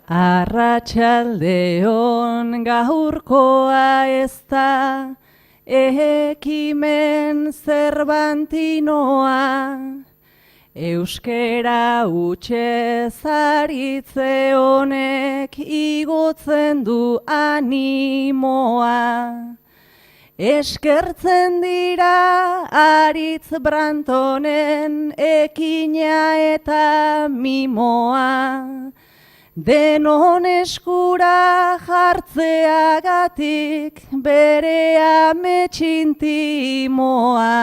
Arratsaldeon gaurkoa ez da, ekimen zerbantinoa, euskera hutsez aritze honek igotzen du animoa. Eskertzen dira Aritz Brantonen ekina eta mimoa, denon eskura jartzeagatik bere ametxintimoa.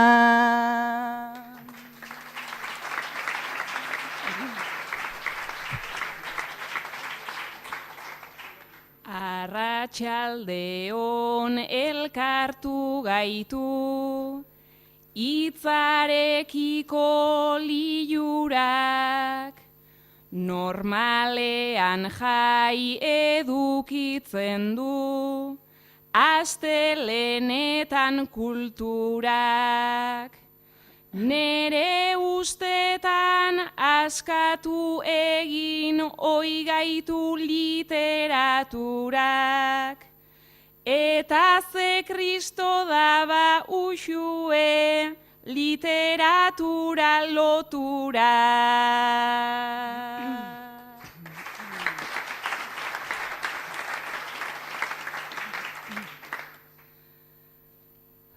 Arratsaldeon elkartu gaitu, hitzarekiko liurak, normalean jai edukitzen du, astelehenetan kulturak. Nere ustetan askatu egin oigaitu literaturak, eta ze kristo daba uxue literatura lotura.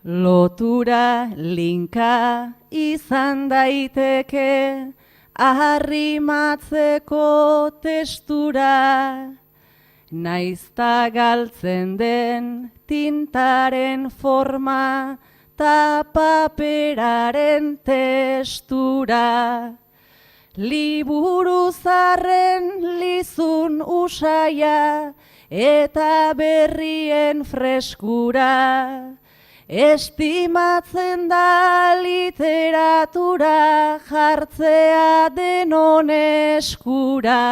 Lotura linka izan daiteke arrimatzeko testura, naizta galtzen den tintaren forma ta paperaren testura. Liburu zarren lizun usaia eta berrien freskura, estimatzen da literatura jartzea denon eskura.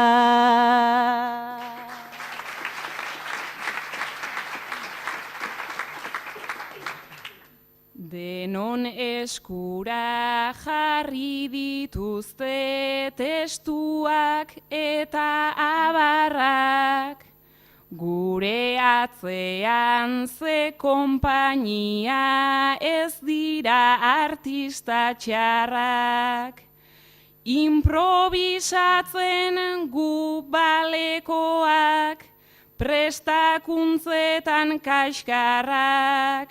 Denon eskura jarri dituzte testuak eta abarrak, gure atzean ze konpainia ez dira artista txarrak. Improbisatzen gu balekoak, prestakuntzetan kaxkarrak.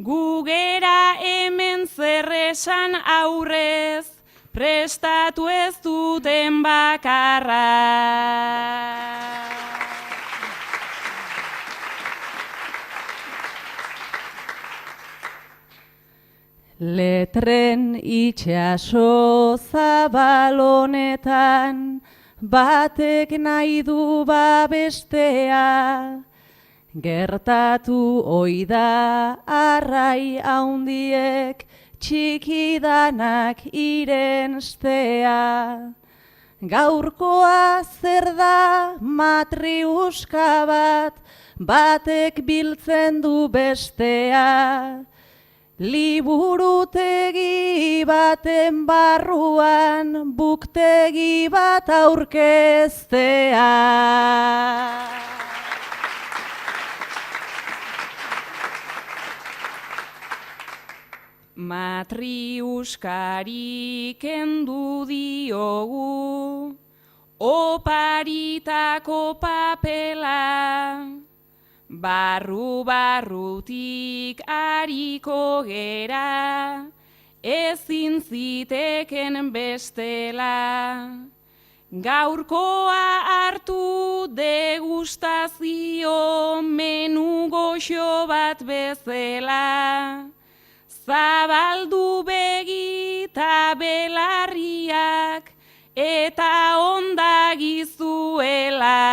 Gu gera hemen zerresan aurrez, prestatu ez duten bakarrak. Letren itxaso zabalonetan, batek nahi du babestea, gertatu oida arrai haundiek txikidanak irenstea. Gaurkoa zer da matriuska bat, batek biltzen du bestea. Liburutegi baten barruan buktegi bat aurkeztea. Matriuskari kendu diogu oparitako papela, barru-barrutik ariko gera, ezin ziteken bestela. Gaurkoa hartu degustazio menu goxo bat bezala, zabaldu begi eta belarriak eta ondagizuela.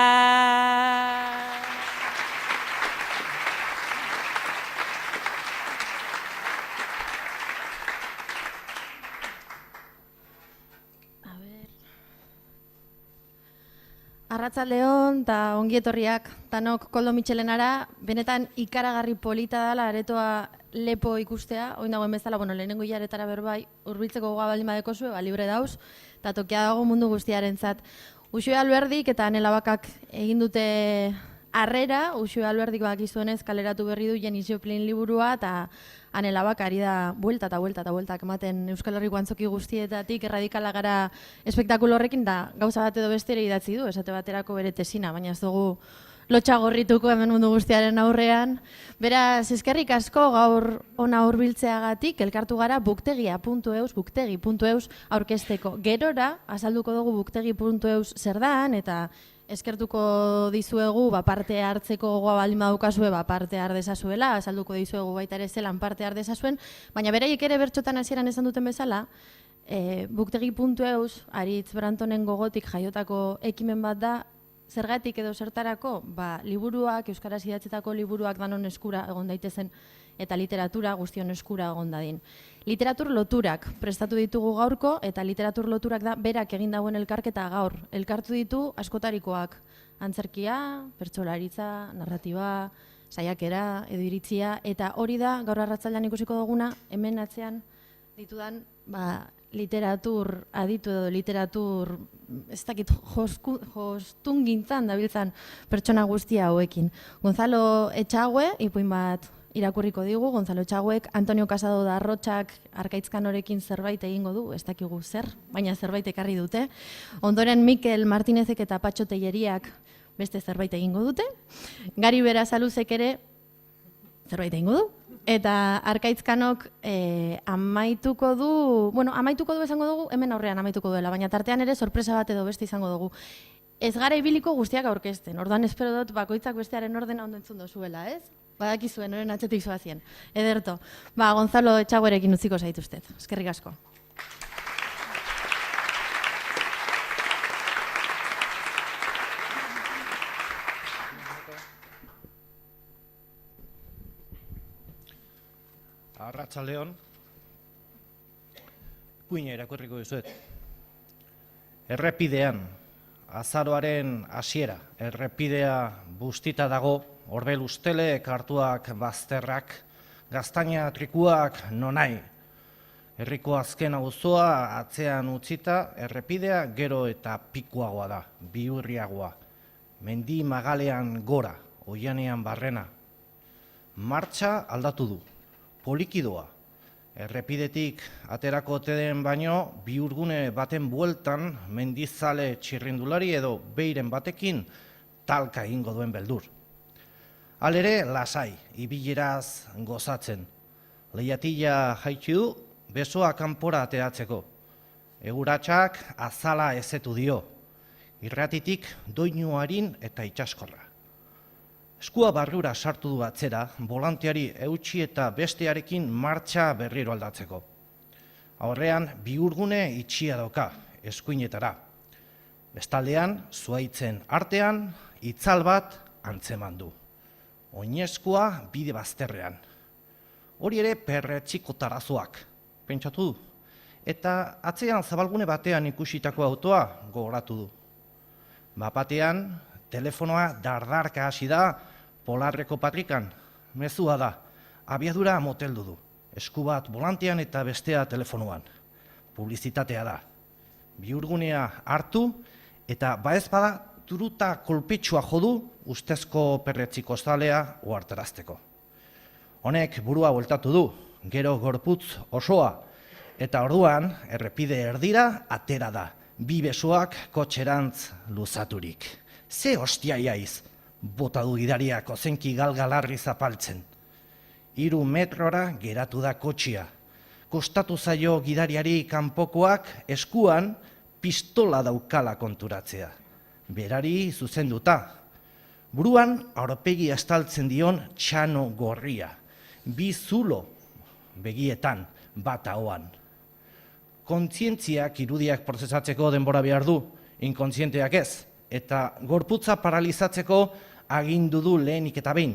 Arratsaldeon eta ongietorriak tanok Koldo Mitxelenara, benetan ikaragarri polita dela aretoa lepo ikustea, oin dagoen bezala, lehenengo hilaretara berbai, hurbiltzeko gogoa baldin badekozue, libre dauz, eta tokia dago mundu guztiarentzat. Uxue Alberdik eta Anelabakak egin dute harrera, Uxue Alberdik bakizuenez kaleratu berri du Janis Joplin liburua, eta Anelabak ari da buelta eta bueltak ematen Euskal Herriko antzoki guztietatik erradikala gara espektakulo horrekin, da gauza bat edo bestera idatzi du, esate baterako bere tesina, baina ez dugu lotxagorrituko hemen mundu guztiaren aurrean. Beraz, eskerrik asko gaur ona hurbiltzeagatik, elkartu gara buktegi.eus aurkezteko. Gerora, azalduko dugu buktegi.eus zer dan, eta eskertuko dizuegu parte hartzeko gogoa baldin badukazue, parte har dezazuela, azalduko dizuegu baita ere zelan parte har dezazuen, baina beraiek ere bertxotan hasieran esan duten bezala, buktegi.eus Aritz Brantonen gogotik jaiotako ekimen bat da. Zergatik edo zertarako, liburuak, euskaraz idatzetako liburuak danon eskura egon daitezen eta literatura guztion eskura egon dadin. Literatur loturak prestatu ditugu gaurko, eta literatur loturak da berak egin dagoen elkarketa gaur. Elkartu ditu askotarikoak, antzerkia, pertsolaritza, narratiba, saiakera, edo iritzia, eta hori da gaur arratzaldean ikusiko duguna, hemen atzean ditudan literatur aditu edo literatur ez dakit jostungintzan dabiltzan pertsona guztia hauekin. Gonzalo Etxague, ipuin bat irakurriko digu, Gonzalo Etxaguek Antonio Casado da Arrotxak Arkaitzkanorekin zerbait egingo du, ez dakigu zer, baina zerbait ekarri dute. Ondoren Mikel Martinezek eta Patxo Telleriak beste zerbait egingo dute. Gari Berazaluzek ere zerbait egingo du. Eta Arkaitzkanok amaituko du esango dugu, hemen aurrean amaituko duela, baina tartean ere sorpresa bat edo beste izango dugu. Ez gara ibiliko guztiak aurkezten, orduan espero dut bakoitzak bestearen ordena ondo entzun dozuela, ez? Badakizuen, oren atxetik zoazien. Ederto, Gonzalo Etxaguerekin utziko zaituztet. Eskerrik asko. Arratsaldeon, puina irakurriko dizuet. Errepidean, azaroaren hasiera, errepidea bustita dago, orbel ustele, kartuak bazterrak, gaztaina trikuak nonai. Herriko azken auzoa atzean utzita, errepidea gero eta pikuagoa da, bihurriagoa. Mendi magalean gora, oianean barrena. Martxa aldatu du. Polikidoa. Errepidetik aterako ote den baino, bihurgune baten bueltan mendizale txirrindulari edo beiren batekin talka egingo duen beldur. Halere, lasai, ibileraz gozatzen. Leihatila jaitsi du, besoa kanpora ateratzeko. Eguratsak azala ezetu dio. Irratitik doinu harin eta itsaskorra. Eskua barrura sartu du atzera, volanteari eutsi eta bestearekin martxa berriro aldatzeko. Aurrean, bihurgune itxia dauka, eskuinetara. Bestaldean, zuaitzen artean, itzal bat antzeman du. Oinezkoa bide bazterrean. Hori ere perretxiko tarazoak, pentsatu du. Eta atzean zabalgune batean ikusitako autoa gogoratu du. Bapatean, telefonoa dardarka hasi da, Polarreko patrikan, mezua da, abiadura moteldu du, esku bat volantean eta bestea telefonoan. Publizitatea da. Bihurgunea hartu eta baezpada turuta kolpetsua jodu ustezko perretziko zalea ohartarazteko. Honek burua bueltatu du, gero gorputz osoa, eta orduan errepide erdira atera da, bi besoak kotxerantz luzaturik. Ze hostia iaiz, bota du gidariak ozenki galgalarri zapaltzen. 3 metrora geratu da kotxia. Kostatu zaio gidariari kanpokoak eskuan pistola daukala konturatzea. Berari zuzenduta. Buruan aurpegi estaltzen dion txano gorria. 2 zulo begietan, bat ahoan. Kontzientziak irudiak prozesatzeko denbora behar du, inkontzienteak ez, eta gorputza paralizatzeko agindu du lehenik eta behin.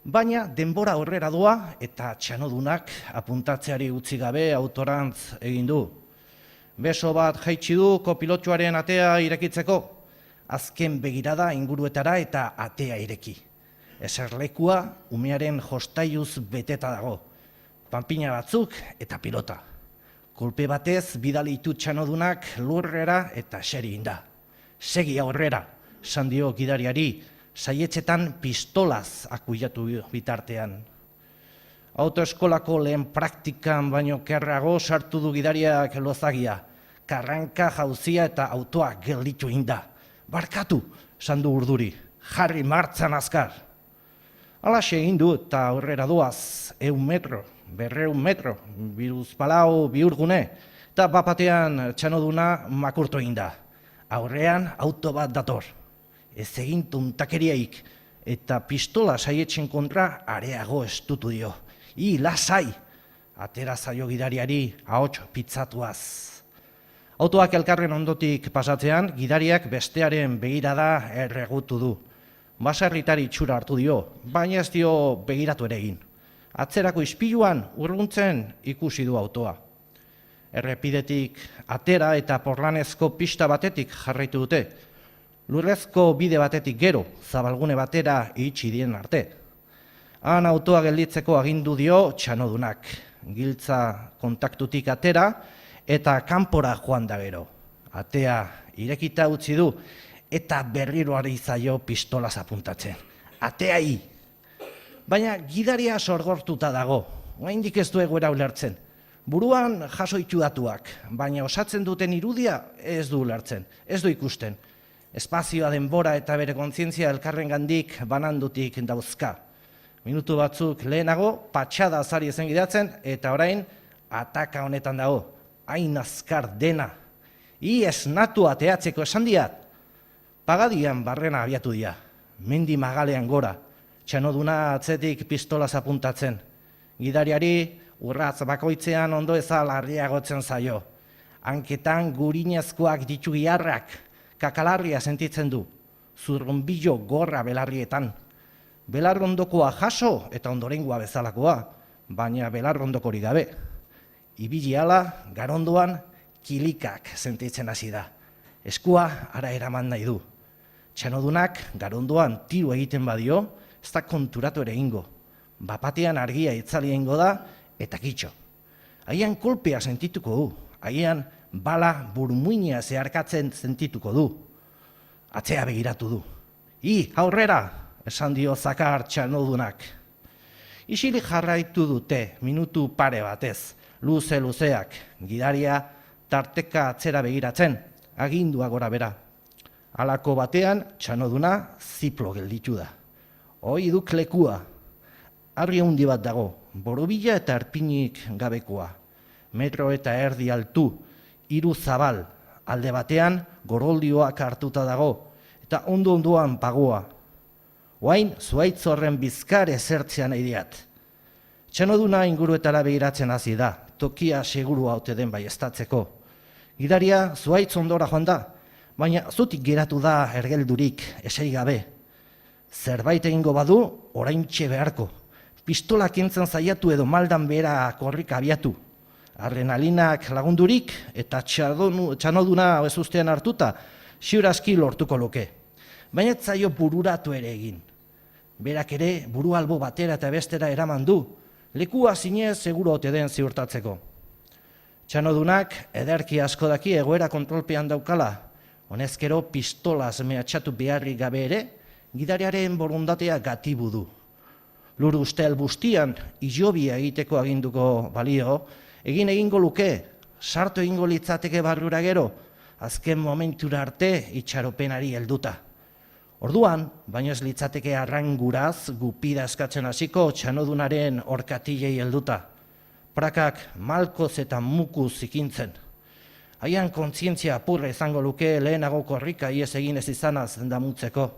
Baina denbora aurrera doa eta txanodunak apuntatzeari utzi gabe autorantz egin du. Beso bat jaitsi du kopilotxoaren atea irekitzeko, azken begirada inguruetara eta atea ireki. Eserlekua umearen jostaiuz beteta dago, panpina batzuk eta pilota. Kolpe batez bidali ditu txanodunak lurrera eta seri inda. Segi aurrera, esan dio gidariari, saietxetan pistolaz akuilatu bitartean. Autoeskolako lehen praktikan baino kerrago sartu du gidariak lozagia. Karranka jauzia eta autoa gelditu inda. Barkatu, esan du urduri, jarri martzan azkar. Alaxe egin du eta aurrera doaz, 100 metro, 200 metro, biruzpalau bihurgune, eta bapatean txanoduna makurtu egin da. Aurrean auto bat dator, ez egin tuntakeriaik, eta pistola saietxen kontra areago estutu dio. Lasai, atera zaio gidariari ahots pitzatuaz. Autoak elkarren ondotik pasatzean, gidariak bestearen begirada erregutu du. Baserritari itxura hartu dio, baina ez dio begiratu ere egin. Atzerako ispiluan urruntzen ikusi du autoa. Errepidetik atera eta porlanezko pista batetik jarraitu dute. Lurrezko bide batetik gero, zabalgune batera itxi dien arte. Han autoa gelditzeko agindu dio txanodunak. Giltza kontaktutik atera eta kanpora joan da gero. Atea irekita utzi du eta berriro ari zaio pistolaz apuntatzen. Ateai! Baina gidaria sorgortuta dago, oraindik ez du egoera ulertzen. Buruan jaso itxudatuak, baina osatzen duten irudia ez du ulertzen, ez du ikusten. Espazioa, denbora eta bere kontzientzia elkarrengandik banandutik dauzka. Minutu batzuk lehenago, patxada azari ezen gidatzen, eta orain, ataka honetan dago, hain azkar dena. Esnatu ateatzeko esan diat. Pagadian barrena abiatu dia, mendi magalean gora, txanoduna atzetik pistolaz apuntatzen. Gidariari urratz bakoitzean ondo eza larriagotzen zaio. Hanketan gurinezkoak ditu giharrak, kakalarria sentitzen du, zurrunbillo gorra belarrietan. Belarrondokoa jaso eta ondorengoa bezalakoa, baina belarrondokori gabe. Ibili hala, garondoan, kilikak sentitzen hasi da. Eskua ara eraman nahi du. Txanodunak garondoan tiro egiten badio, ez da konturatu ere ingo. Bapatean argia itzali egingo da, eta kitxo. Haian kolpea sentituko du, haian bala burmuina zeharkatzen sentituko du. Atzea begiratu du. Aurrera, esan dio zakar txanodunak. Isilik jarraitu dute, minutu pare batez, luzeak, gidaria tarteka atzera begiratzen, agindua gora bera. Halako batean, txanoduna ziplo gelditu da. Hoi duk lekua. Harri handi bat dago, borobila eta erpinik gabekoa. Metro eta erdi altu, 3 zabal, alde batean goroldioak hartuta dago, eta ondo-ondoan pagoa. Oain, zuaitz horren bizkar ezertzean nahi diat. Txanoduna inguruetara begiratzen hasi da, tokia segurua ote den baieztatzeko. Gidaria zuaitz ondora joan da, baina zutik geratu da ergeldurik, eseri gabe. Zerbait egingo badu, oraintxe beharko. Pistola kentzen zaiatu edo maldan behera korrika abiatu. Adrenalinak lagundurik eta txanoduna ezustean hartuta, ziurazki lortuko luke. Baina ez zaio bururatu ere egin. Berak ere buru albo batera eta bestera eraman du, lekua zinez seguro ote den ziurtatzeko. Txanodunak ederki asko daki egoera kontrolpean daukala, honezkero pistolaz mehatxatu beharrik gabe ere, gidariaren borondatea gatibu du. Lur ustel bustian izobia egiteko aginduko balio, egin egingo luke, sartu egingo litzateke barrura gero, azken momentura arte itxaropenari helduta. Orduan, baino ez litzateke arranguraz gupida eskatzen hasiko txanodunaren orkatilei helduta. Prakak malkoz eta mukuz zikintzen. Haian kontzientzia apurra izango luke lehenago korrika iez egin ez izanaz damutzeko.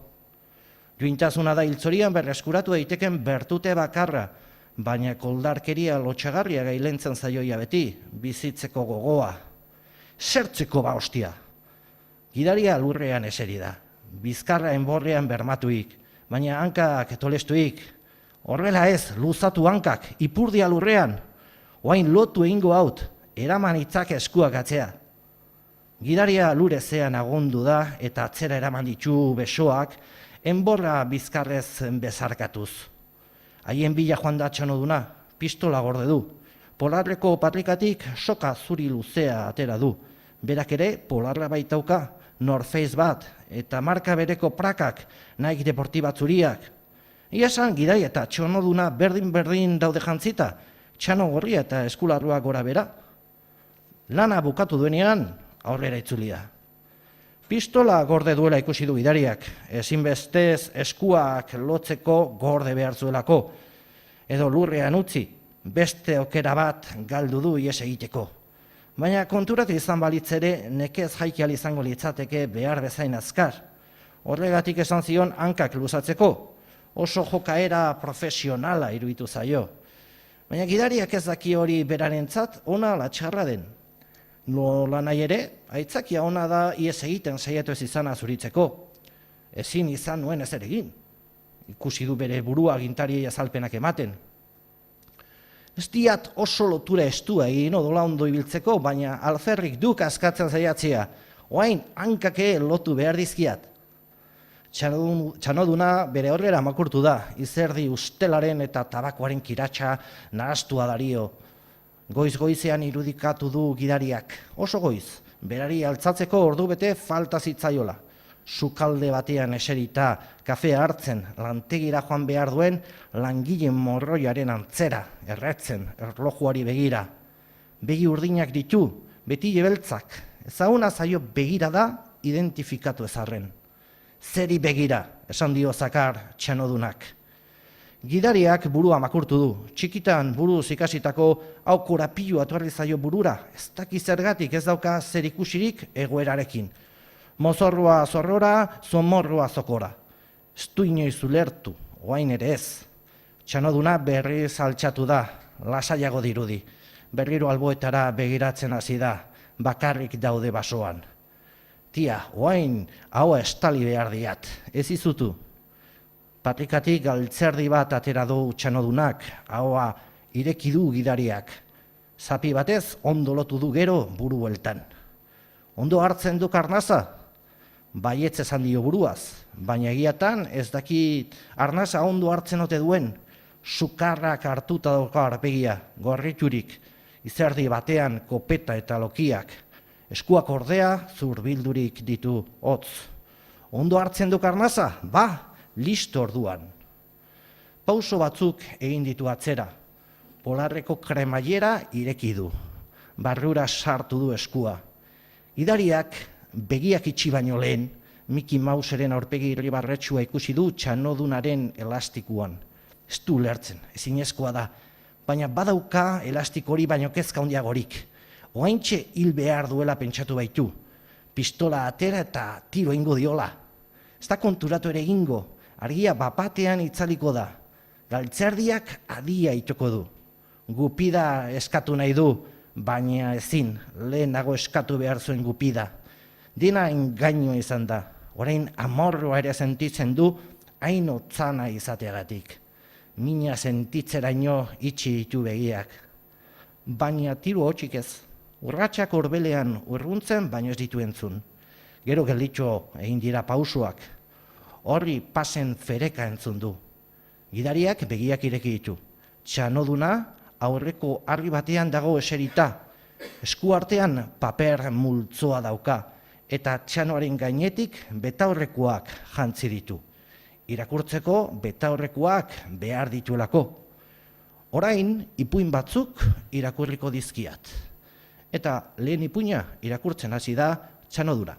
Duintasuna da hiltzorian berreskuratu daiteken bertute bakarra, baina koldarkeria lotxagarria gailentzen zaioia beti, bizitzeko gogoa. Zertzeko ba hostia. Gidaria lurrean eseri da, bizkarra enborrean bermatuik, baina hankak tolestuik. Horrela ez, luzatu hankak, ipurdia lurrean, oain lotu egingo haut, eraman itzak eskuak atzea. Gidaria lurezean agondu da eta atzera eraman ditu besoak, enborra bizkarrez bezarkatuz. Haien bila joan da txanoduna, pistola gorde du. Polarreko patrikatik soka zuri luzea atera du. Berak ere polarra baitauka, North Face bat, eta marka bereko prakak, Nike deportiba zuriak. Ia esan, gidari eta txanoduna berdin-berdin daude jantzita, txano gorria eta eskularrua gora bera. Lana bukatu duenean, aurrera itzulia. Pistola gorde duela ikusi du gidariak, ezinbestez eskuak lotzeko gorde behar zuelako, edo lurrean utzi, beste aukera bat galdu du ihes egiteko. Baina konturatu izan balitz ere nekez jaikial izango litzateke behar bezain azkar. Horregatik esan zion hankak luzatzeko, oso jokaera profesionala iruditu zaio. Baina gidariak ez daki hori berarentzat ona ala txarra den. Nola nahi ere, aitzakia ona da ihes egiten saiatu ez izana zuritzeko. Ezin izan nuen ezer egin. Ikusi du bere burua agintariei azalpenak ematen. Ez diat oso lotura estua egin odola ondo ibiltzeko, baina alferrik duk askatzen saiatzea. Oain hankake lotu behar dizkiat. Txanoduna bere horrela makurtu da, izerdi ustelaren eta tabakoaren kiratsa nahastua dario. Goiz-goizean irudikatu du gidariak, oso goiz, berari altzatzeko ordu bete falta zitzaiola. Sukalde batean eserita, kafea hartzen, lantegira joan behar duen langileen morroiaren antzera, erretzen, erlojuari begira. Begi urdinak ditu, beti beltzak, ezaguna zaio begira da identifikatu ezarren. Zeri begira, esan dio zakar txanodunak. Gidariak burua makurtu du, txikitan buruz ikasitako hau korapilu atorri zaio burura, ez daki zergatik ez dauka zer ikusirik egoerarekin. Mozorroa zorrora, zomorroa zokora. Ez du inoiz ulertu, oain ere ez. Txanoduna berriz altxatu da, lasaiago dirudi. Berriro alboetara begiratzen hasi da, bakarrik daude basoan. Tia, oain haua estali behar diat, ez izutu. Patrikatik galtzerdi bat atera du txanodunak, haua ireki du gidariak. Zapi batez ondo lotu du gero buru bueltan. Ondo hartzen du karnaza? Baietz esan dio buruaz, baina egiatan ez dakit arnasa ondo hartzen ote duen. Sukarrak hartuta dauka arpegia, gorriturik, izerdi batean kopeta eta lokiak. Eskuak ordea zurbildurik ditu hotz. Ondo hartzen du karnaza? Ba! Listo orduan. Pauso batzuk egin ditu atzera. Polarreko kremaiera ireki du. Barrura sartu du eskua. Gidariak begiak itxi baino lehen, Mickey Mouseren aurpegi irribarretsua ikusi du txanodunaren elastikuan. Ez du ulertzen, ezinezkoa da, baina badauka elastiko hori baino kezka handiagorik. Oaintxe hil behar duela pentsatu baitu. Pistola atera eta tiro ingo diola. Ez da konturatu ere egingo. Argia bapatean itzaliko da, galtzerdiak adia itoko du. Gupida eskatu nahi du, baina ezin, lehenago eskatu behar zuen gupida. Dena engaino izan da, orain amorroa ere sentitzen du, hain otzana izateagatik. Mina sentitzeraino itxi ditu begiak. Baina tiro hotxik ez, urratsak orbelean urruntzen, baino ez ditu entzun. Gero gelditxo egin dira pausoak. Horri pasen fereka entzun du. Gidariak begiak ireki ditu. Txanoduna aurreko argi batean dago eserita. Esku artean paper multzoa dauka, eta txanoaren gainetik betaurrekoak jantzi ditu. Irakurtzeko betaurrekoak behar dituelako. Orain, ipuin batzuk irakurriko dizkiat. Eta lehen ipuina irakurtzen hasi da txanoduna.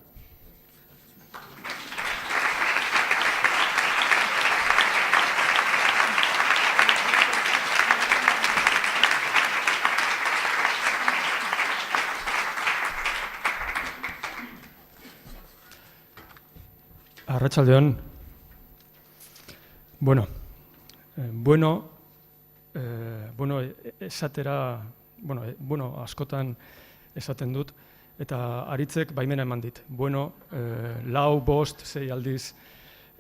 Arratsaldeon. Bueno, esatera, askotan esaten dut, eta aritzek baimena eman dit. Lau, bost, 6 aldiz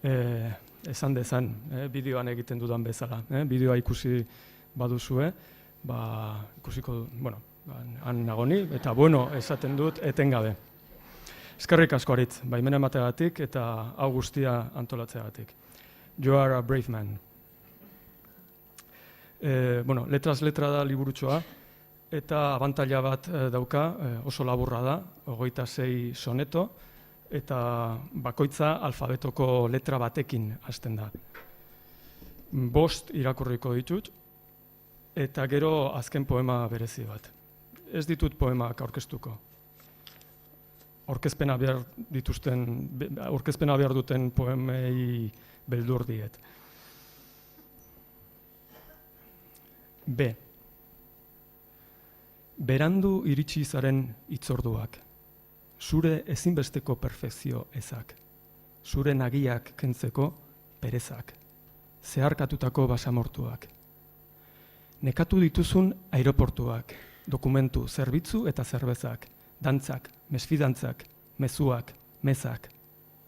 esan dezan, bideoan egiten dudan bezala. Bideoa ikusi baduzue, ikusiko, han nagoni, eta esaten dut etengabe. Eskerrik asko Aritz, baimena emateagatik eta hau guztia antolatzeagatik. You are a brave man. Letras letra da liburutxoa, eta abantaila bat dauka, oso laburra da, 26 soneto, eta bakoitza alfabetoko letra batekin hasten da. 5 irakurriko ditut, eta gero azken poema berezi bat. Ez ditut poemak aurkeztuko. Aurkezpena behar duten poemei beldur diet. B. Berandu iritsi zaren hitzorduak. Zure ezinbesteko perfekzio ezak. Zure nagiak kentzeko perezak. Zeharkatutako basamortuak. Nekatu dituzun aireportuak, dokumentu, zerbitzu eta zerbezak, dantzak, mesfidantzak, mezuak, mezak,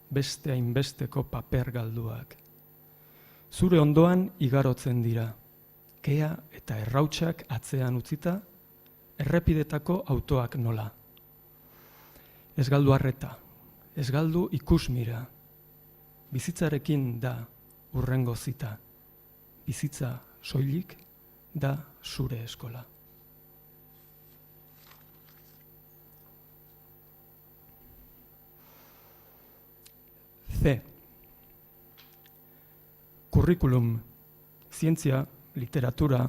beste hainbesteko paper galduak. Zure ondoan igarotzen dira, kea eta errautsak atzean utzita, errepidetako autoak nola. Ez galdu arreta, ez galdu ikusmira, bizitzarekin da urrengo zita, bizitza soilik da zure eskola. C. Curriculum, zientzia, literatura,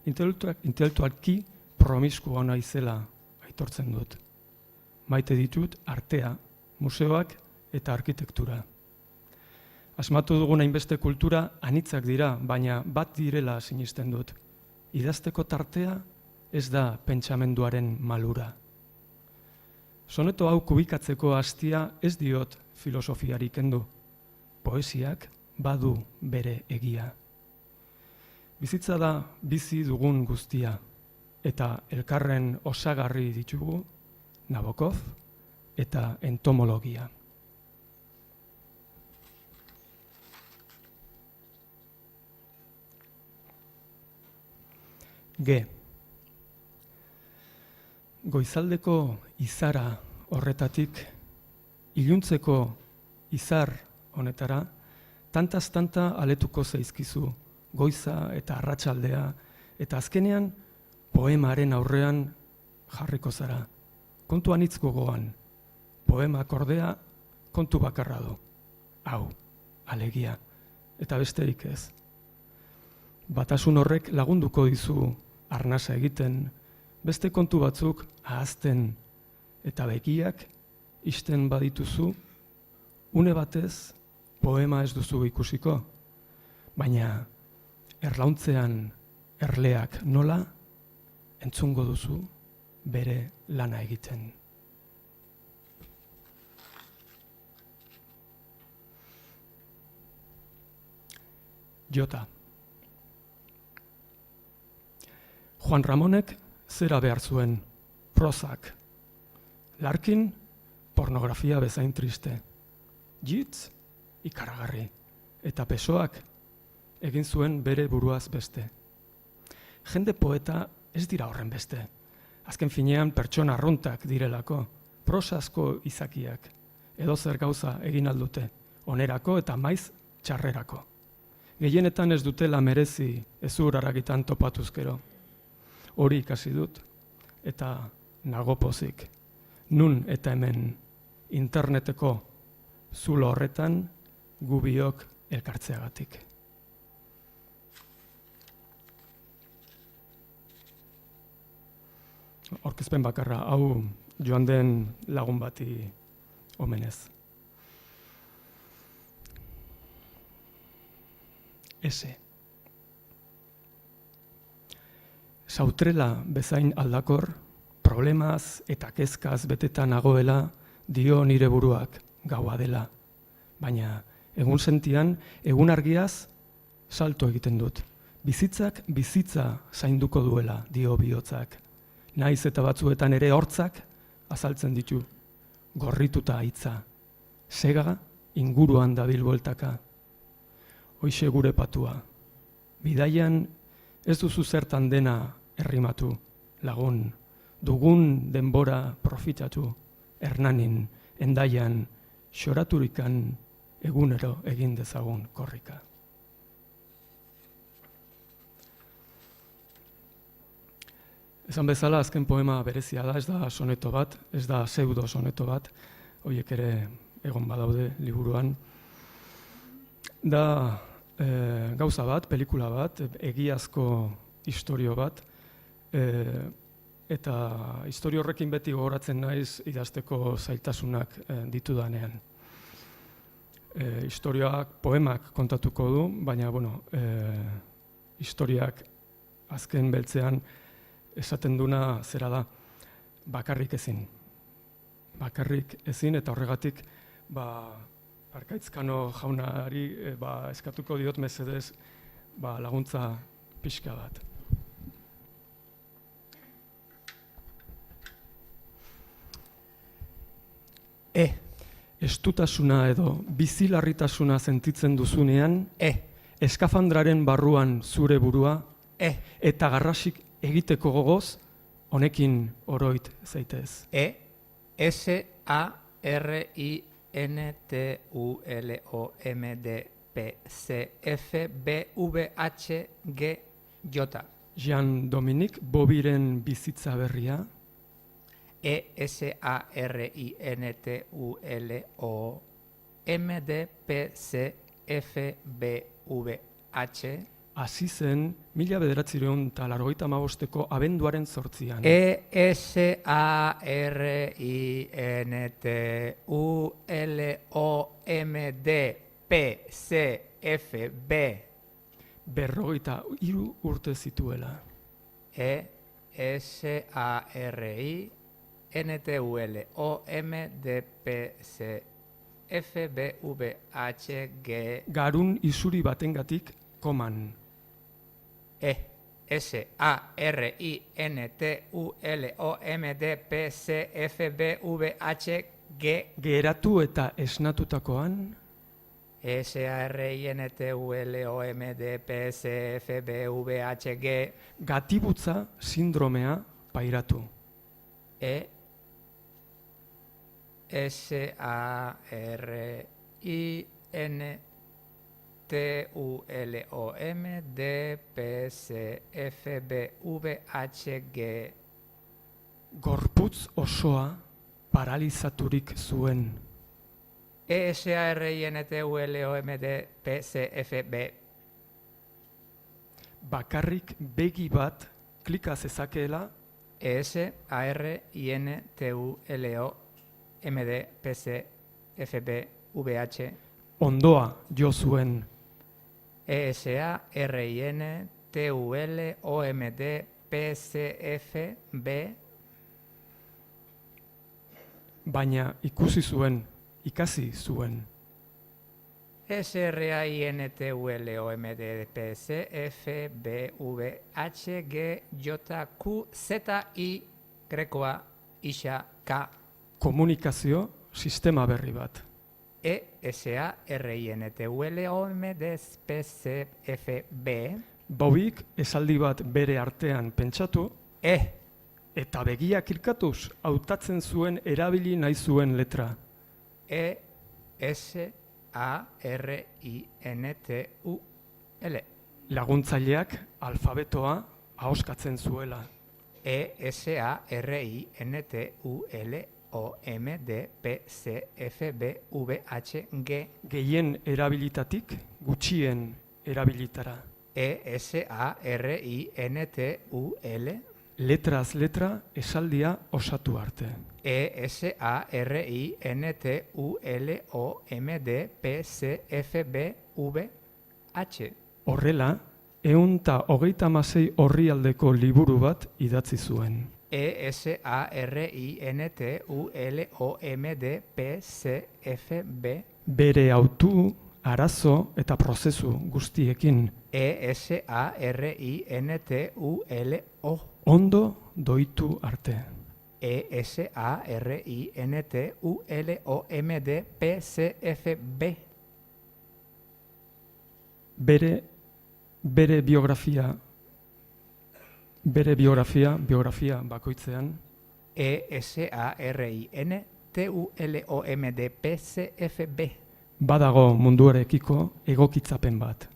intelektualki promiskua naizela aitortzen dut. Maite ditut artea, museoak eta arkitektura. Asmatu dugun hainbeste kultura anitzak dira, baina bat direla sinisten dut. Idazteko tartea ez da pentsamenduaren malura. Soneto hau kubikatzeko hastia ez diot filosofiari kendu. Poesiak badu bere egia. Bizitza da bizi dugun guztia, eta elkarren osagarri ditugu Nabokov eta entomologia. G. Goizaldeko izara horretatik, iluntzeko izar honetara, tantaz-tanta aletuko zaizkizu, goiza eta arratsaldea, eta azkenean poemaren aurrean jarriko zara. Kontuan hitz gogoan, poemak ordea kontu bakarra du. Hau, alegia, eta besterik ez. Batasun horrek lagunduko dizu arnasa egiten, beste kontu batzuk ahazten eta begiak ixten badituzu, une batez poema ez duzu ikusiko, baina erlauntzean erleak nola entzungo duzu bere lana egiten. Jota. Juan Ramonek zera behar zuen, prozak. Larkin, pornografia bezain triste. Jitz, ikaragarri. Eta Pesoak egin zuen bere buruaz beste. Jende poeta ez dira horren beste. Azken finean pertsona arruntak direlako, prosazko izakiak, edozer gauza egin aldute, onerako eta maiz txarrerako. Gehienetan ez dutela merezi ezur haragitan topatuzkero. Hori ikasi dut, eta nago pozik. Nun eta hemen interneteko zulo horretan gubiok elkartzeagatik. Aurkezpen bakarra, hau joan den lagun bati omenez. S. Sautrela bezain aldakor, problemaz eta kezkaz betetan nagoela dio nire buruak gaua dela. Baina egun sentian, egun argiaz salto egiten dut. Bizitzak bizitza zainduko duela dio bihotzak. Naiz eta batzuetan ere hortzak azaltzen ditu, gorrituta hitza. Sega inguruan dabil bueltaka. Hoixe gure patua. Bidaian ez duzu zertan dena errimatu, lagun. Dugun denbora profitatu, Hernanin, Hendaian, xoraturikan egunero egin dezagun korrika. Esan bezala, azken poema berezia da, ez da soneto bat, ez da pseudo soneto bat. horiek ere egon badaude liburuan. Da gauza bat, pelikula bat, egiazko istorio bat, eta istorio horrekin beti gogoratzen naiz idazteko zailtasunak ditudanean. Historioak, poemak kontatuko du, baina, historiak azken beltzean esaten duna zera da, bakarrik ezin. Bakarrik ezin, eta horregatik, Arkaitzkano jaunari eskatuko diot mesedez laguntza pixka bat. Estutasuna edo bizilarritasuna sentitzen duzunean, eskafandraren barruan zure burua, eta garrasik egiteko gogoz, honekin oroit zaitez. SARINTULEOMDPCFBVHGJ. Jean-Dominique Bobiren bizitza berria. SARINTULEOMDPCFBVH. Hasi zen 1985ko abenduaren 8an. SARINTULEOMDPCFB. 43 urte zituela. SARINTULEOMDPCFBVHG. Garun isuri batengatik koman. SARINTULEOMDPCFBVHG. Geratu eta esnatutakoan. SARINTULEOMDPCFBVHG. Gatibutza sindromea pairatu. SARINTULEOMDPCFBVHG. Gorputz osoa paralizaturik zuen. SARINTULEOMDPCFB. Bakarrik begi bat klika zezakeela. SARINTULEOMDPCFBVH. Ondoa jo zuen. SARINTULEOMDPCFB. Baina ikusi zuen, ikasi zuen. SARINTULEOMDPCFBVHGJQZI Komunikazio sistema berri bat. SARINTULEOMDPCFB. Bobik esaldi bat bere artean pentsatu, eta begiak irkatuz hautatzen zuen erabili nahi zuen letra. SARINTUL. Laguntzaileak alfabetoa ahoskatzen zuela. SARINTULEOMDPCFBVHG. Gehien erabilitatik gutxien erabilitara. SARINTUL. Letraz letra esaldia osatu arte. SARINTULEOMDPCFBVH. Horrela, 126 orrialdeko liburu bat idatzi zuen. SARINTULEOMDPCFB. Bere autu, arazo eta prozesu guztiekin. SARINTULO. Ondo doitu arte. SARINTULEOMDPCFB. Bere biografia bakoitzean. SARINTULEOMDPCFB. Badago munduarekiko egokitzapen bat.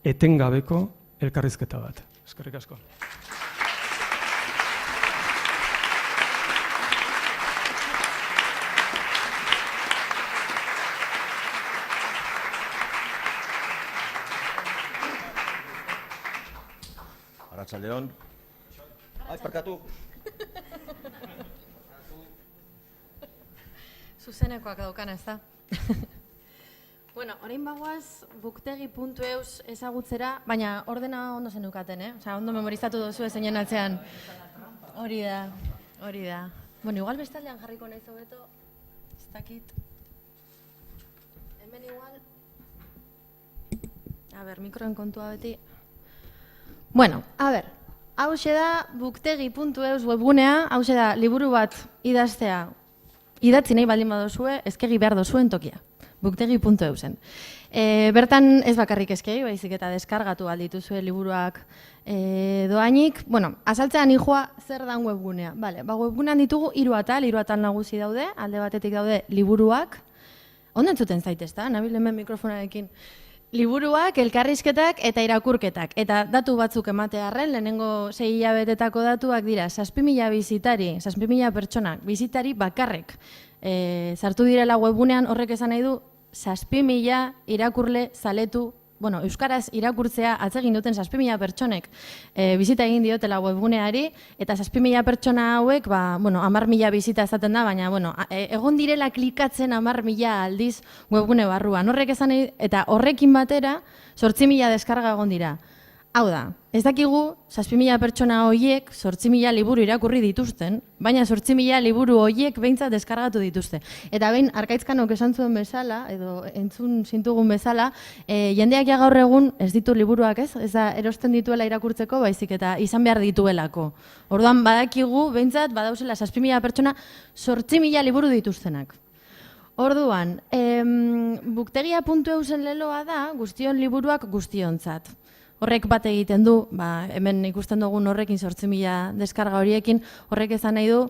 Etengabeko elkarrizketa bat. Eskerrik asko. Arratsaldeon. Ai, parkatu. Zuzenekoak daukana, ez da? Bueno, orain bagoaz buktegi.eus ezagutzera, baina ordena ondo zenukaten, Osea, ondo memorizatu duzu zeinen atzean. Hori da. Bueno, igual bestaldean jarriko naiz hobeto, ez dakit. Hemen igual. A ber, mikroen kontua beti. Bueno, a ber, hauxe da buktegi.eus webgunea, hauxe da liburu bat idaztea. Idatzi nahi baldin badozue, eskegi behar dozuen tokia. Buktegi.eusen. Bertan ez bakarrik eskegi, baizik eta deskargatu aldituzue liburuak doainik. Bueno, azaltzean nijoa zer dan webgunea. Vale, webgunean ditugu 3 atal nagusi daude, alde batetik daude liburuak. Ondo entzuten zaitezta, nabil hemen mikrofonarekin. Liburuak, elkarrizketak eta irakurketak. Eta datu batzuk ematearren, lehenengo 6 hilabetetako datuak dira, 7.000 bizitari, 7.000 pertsonak, bizitari bakarrek. Sartu direla webgunean, horrek esan nahi du, 7.000 irakurle zaletu, bueno, euskaraz irakurtzea atzegin duten 7.000 pertsonek bizita egin diotela webguneari, eta 7.000 pertsona hauek, bueno, 10.000 bizita ezaten da, baina, bueno, egon direla klikatzen 10.000 aldiz webgune barruan. Horrek esan nahi, eta horrekin batera, 8.000 deskarga egon dira. Hau da, ez dakigu 7.000 pertsona horiek 8.000 liburu irakurri dituzten, baina 8.000 liburu horiek behintzat deskargatu dituzte. Eta behin, Arkaitzkanok esan zuen bezala, edo entzun zintugun bezala, jendeak ja gaur egun ez ditu liburuak ez da erosten dituela irakurtzeko, baizik eta izan behar dituelako. Orduan badakigu, behintzat, badauzela 7.000 pertsona 8.000 liburu dituztenak. Orduan, buktegia.eusen leloa da guztion liburuak guztiontzat. Horrek bat egiten du, hemen ikusten dugun horrekin 8.000 deskarga horiekin, horrek esan nahi du,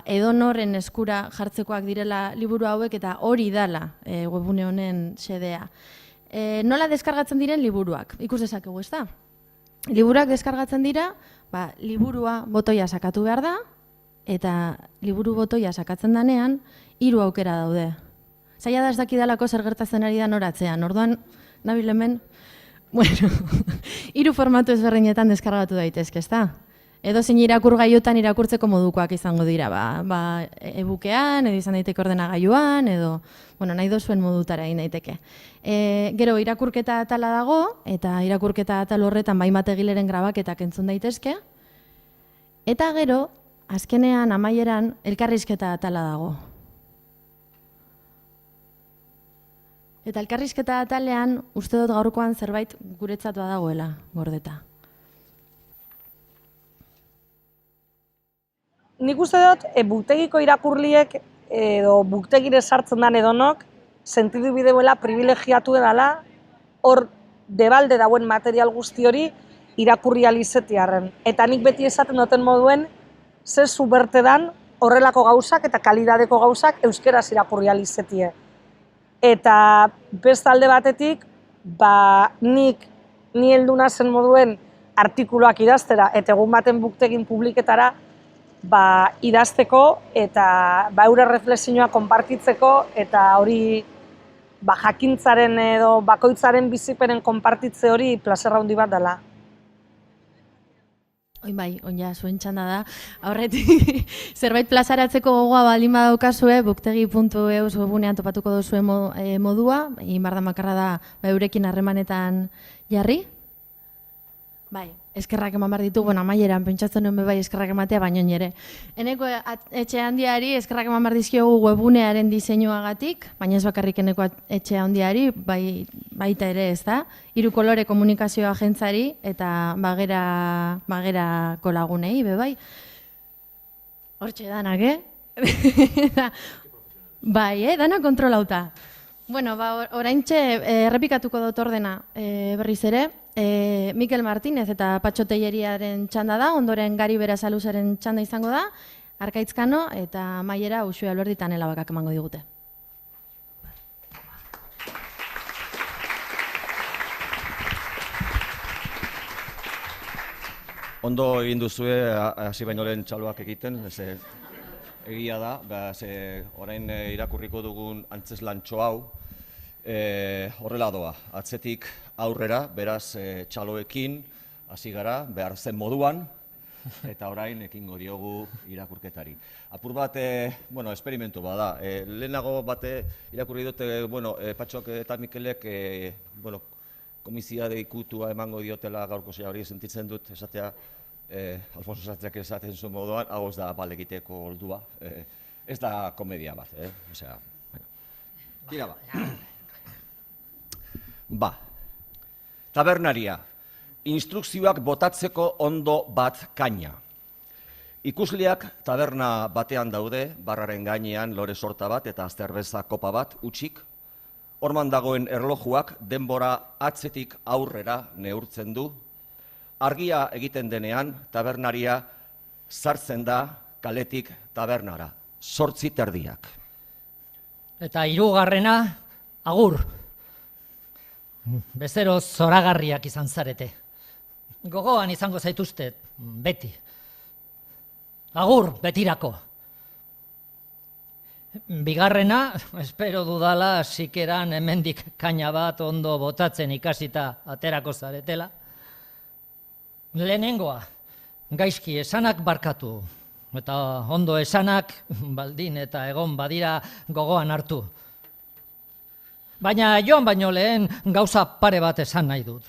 edonorren eskura jartzekoak direla liburu hauek eta hori dala webgune honen xedea. Nola deskargatzen diren liburuak? Ikus dezakegu, ez da? Liburuak deskargatzen dira, liburua botoia sakatu behar da, eta liburu botoia sakatzen danean, 3 aukera daude. Zaila da ez dakidalako zer gertatzen ari da noratzean, orduan, nabil hemen, bueno, 3 formatu ezberdinetan deskargatu daitezke, ez da? Edo zein irakurgaiotan irakurtzeko modukoak izango dira, e-bookean, edo izan daiteke ordenagailuan, edo, bueno, nahi dozuen modutara egin daiteke. Gero, irakurketa atala dago, eta irakurketa atal horretan egileren grabaketak entzun daitezke. Eta gero, azkenean, amaieran, elkarrizketa atala dago. Eta elkarrizketa atalean, uste dut gaurkoan zerbait guretzat badagoela, gordeta. Nik uste dut, buktegiko irakurliek edo buktegire sartzen dan edonok, sentidu bideoela privilegiatu edala, hor debalde dauen material guzti hori irakurri alizetiarren. Eta nik beti esaten duten moduen, ze suberte dan horrelako gauzak eta kalidadeko gauzak euskeraz irakurri alizetie. Eta bestalde batetik, ni heldu nazen moduen artikuluak idaztera eta egun baten buktegin publiketara idazteko eta eure reflexioa konpartitzeko eta hori jakintzaren edo bakoitzaren bizipenen konpartitze hori plazerra handi bat dela. Oin bai, oina zuen txanda da. Aurretik, zerbait plazaratzeko gogoa baldin badaukazue, buktegi.eus webgunean topatuko duzuen modua, inbarda makarra da eurekin harremanetan jarri. Bai, eskerrak eman behar ditugu, amaieran, pentsatzen nuen bai eskerrak ematea, baino nire. Eneko etxe handiari eskerrak eman behar dizkiogu webgunearen diseinuagatik, baina ez bakarrik eneko etxe handiari, baita ere ez da. 3 kolore komunikazio agentzari eta bagerako lagunei, bai. Hortxe danak, Bai, dana kontrolauta. Bueno, oraintxe errepikatuko dut ordena berriz ere. Mikel Martínez eta Patxo Telleriaren txanda da, ondoren Gari Berazaluzaren txanda izango da, Arkaitzkano eta Maiera Uxue Alberdi eta Nela Bakak emango digute. Ondo egin duzue hasi baino lehen txaloak egiten, egia da, orain irakurriko dugun antzeslantxo hau, horrela doa, atzetik aurrera, beraz txaloekin, hasi gara, behar zen moduan, eta orain ekingo diogu irakurketari. Apur bat, esperimentu bada. Lehenago bate irakurri dute, Patxok eta Mikelek, komizia deikutua emango diotela gaurko zea hori sentitzen dut, esatea, Alfonso Sartzeak esaten zuen moduan, hau ez da bal egiteko oldua, ez da komedia bat, osea, tira ba. Ba, tabernaria, instrukzioak botatzeko ondo bat kaina. Ikusleak taberna batean daude, barraren gainean lore sorta bat eta azterbeza kopa bat, utxik. Horman dagoen erlojuak denbora atzetik aurrera neurtzen du. Argia egiten denean, tabernaria sartzen da kaletik tabernara, 8:00. Eta 3. agur. Bezero zoragarriak izan zarete. Gogoan izango zaituzte, beti. Agur, betirako. 2. espero dudala, sikeran hemendik kaina bat ondo botatzen ikasita aterako zaretela. Lehenengoa, gaizki esanak barkatu. Eta ondo esanak, baldin eta egon badira gogoan hartu. Baina joan baino lehen gauza pare bat esan nahi dut.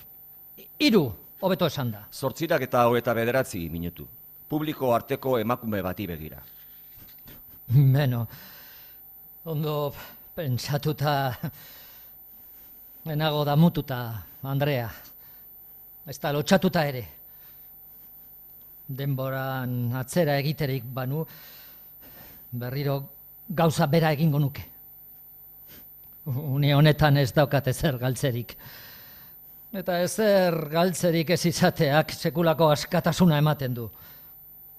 3, hobeto esan da. 8:09 minutu. Publiko arteko emakume bati begira. Beno, ondo pentsatuta, enago damututa, Andrea. Ez da lotxatuta ere. Denboran atzera egiterik banu, berriro gauza bera egingo nuke. Une honetan ez daukat ezer galtzerik. Eta ezer galtzerik ez izateak sekulako askatasuna ematen du.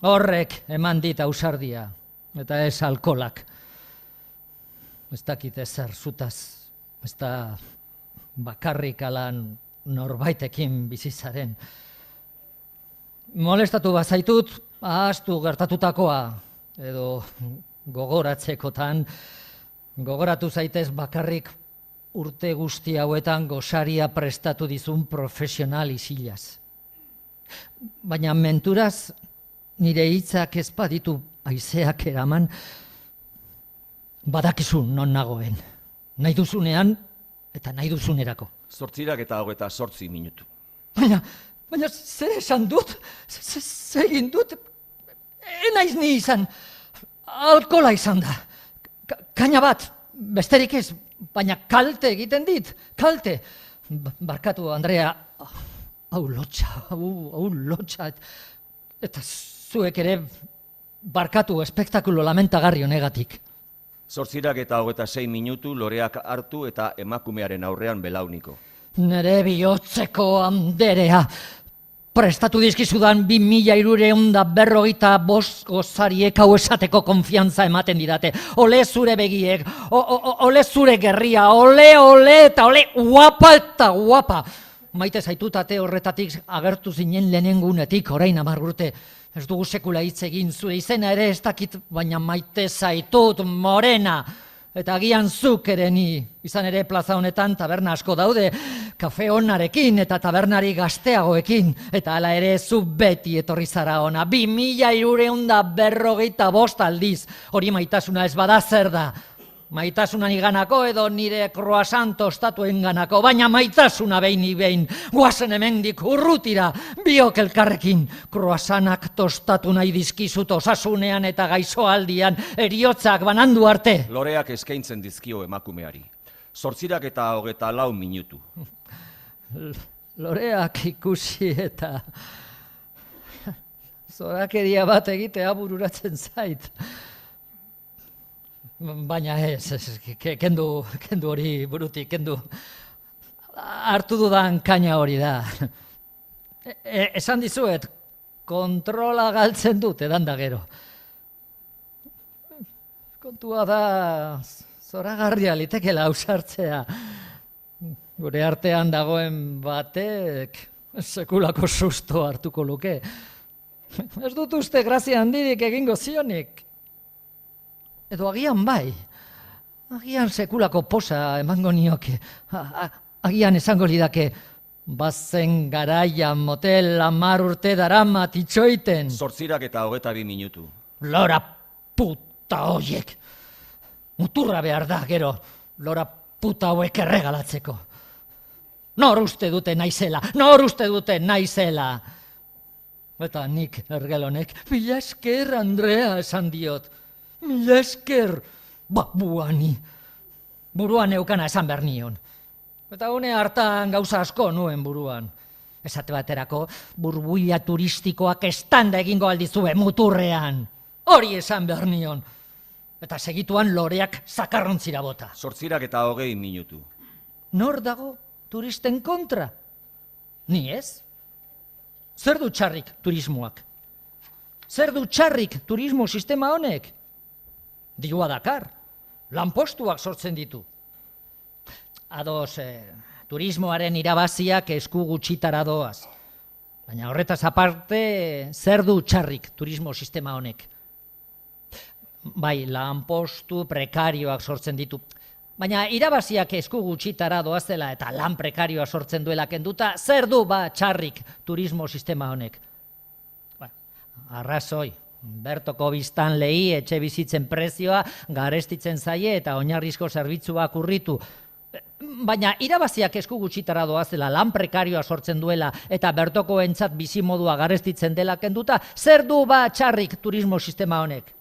Horrek eman dit ausardia, eta ez alkolak. Ez dakit ezer zutaz, ez da bakarrik alan norbaitekin bizizaren. Molestatu bazaitut, ahaztu gertatutakoa, edo gogoratzekotan, gogoratu zaitez bakarrik urte guzti hauetan gosaria prestatu dizun profesional isilaz. Baina menturaz, nire hitzak ez baditu haizeak eraman, badakizu non nagoen. Nahi duzunean eta nahi duzunerako. 8:08 minutu. Baina zer esan dut? Zer egin dut? Enaiz ni izan. Alkola izan da. Kaina bat, besterik ez, baina kalte egiten dit. Kalte. Barkatu, Andrea. Hau lotxa. Eta zuek ere barkatu espektakulo lamentagarri honegatik. 8:26 minutu Loreak hartu eta emakumearen aurrean belauniko. Nere bihotzeko Anderea. Prestatu dizkizudan 2345 gozariek hau esateko konfiantza ematen didate. Ole zure begiek, ole zure gerria, ole eta ole guapa eta guapa. Maite zaitutate horretatik agertu zinen lehenengunetik, orain 10 urte. Ez dugu sekula hitz egin, zure izena ere ez dakit, baina maite zaitut morena. Eta agian zuk ere ni, izan ere plaza honetan taberna asko daude, kafe onarekin eta tabernari gazteagoekin, eta hala ere zu beti etorri zara ona, 2345 aldiz, hori maitasuna ez bada zer da. Maitasuna niganako edo nire croissant tostatuen ganako, baina maitasuna behin, guazen hemendik urrutira, biok elkarrekin, croissantak tostatu nahi dizkizut osasunean eta gaixoaldian, eriotzak banandu arte. Loreak eskaintzen dizkio emakumeari. 8:24 minutu. Loreak ikusi eta zorakeria bat egitea bururatzen zait. Baina ez, kendu hori burutik, kendu. Hartu dudan kaina hori da. Esan dizuet, kontrola galtzen dut edan da gero. Kontua da, zoragarria litekela ausartzea. Gure artean dagoen batek sekulako susto hartuko luke. Ez dut uste grazia handirik egingo zionik. Edo agian bai, agian sekulako posa emango nioke, agian esango lidake Bazen garaia motel 10 urte daramat itxoiten. 8:22 minutu. Lora puta hoiek. Muturra behar da, gero, lora puta hauek erregalatzeko. Nor uste dute naizela, nor uste dute naizela. Eta nik ergelonek, mila esker, Andrea, esan diot. Mila esker, buani. Buruan eukana esan behar nion. Eta une hartan gauza asko nuen buruan. Esate baterako, burbuila turistikoak estanda egingo aldizue muturrean. Hori esan behar nion. Eta segituan loreak zakarrontzira bota. 8:20 minutu. Nor dago turisten kontra? Ni ez? Zer du txarrik turismoak? Zer du txarrik turismo sistema honek? Dirua dakar, lanpostuak sortzen ditu. Ados, turismoaren irabaziak esku gutxitara doaz. Baina horretaz aparte, zer du txarrik turismo sistema honek? Bai, lanpostu prekarioak sortzen ditu. Baina irabaziak esku gutxitara doazela eta lan prekarioa sortzen duela kenduta, zer du txarrik turismo sistema honek? Arrazoi, bertoko biztanleei etxe bizitzen prezioa garestitzen zaie eta oinarrizko zerbitzuak urritu. Baina irabaziak esku gutxitara doazela, lan prekarioa sortzen duela eta bertokoentzat bizimodua garestitzen dela kenduta, zer du txarrik turismo sistema honek?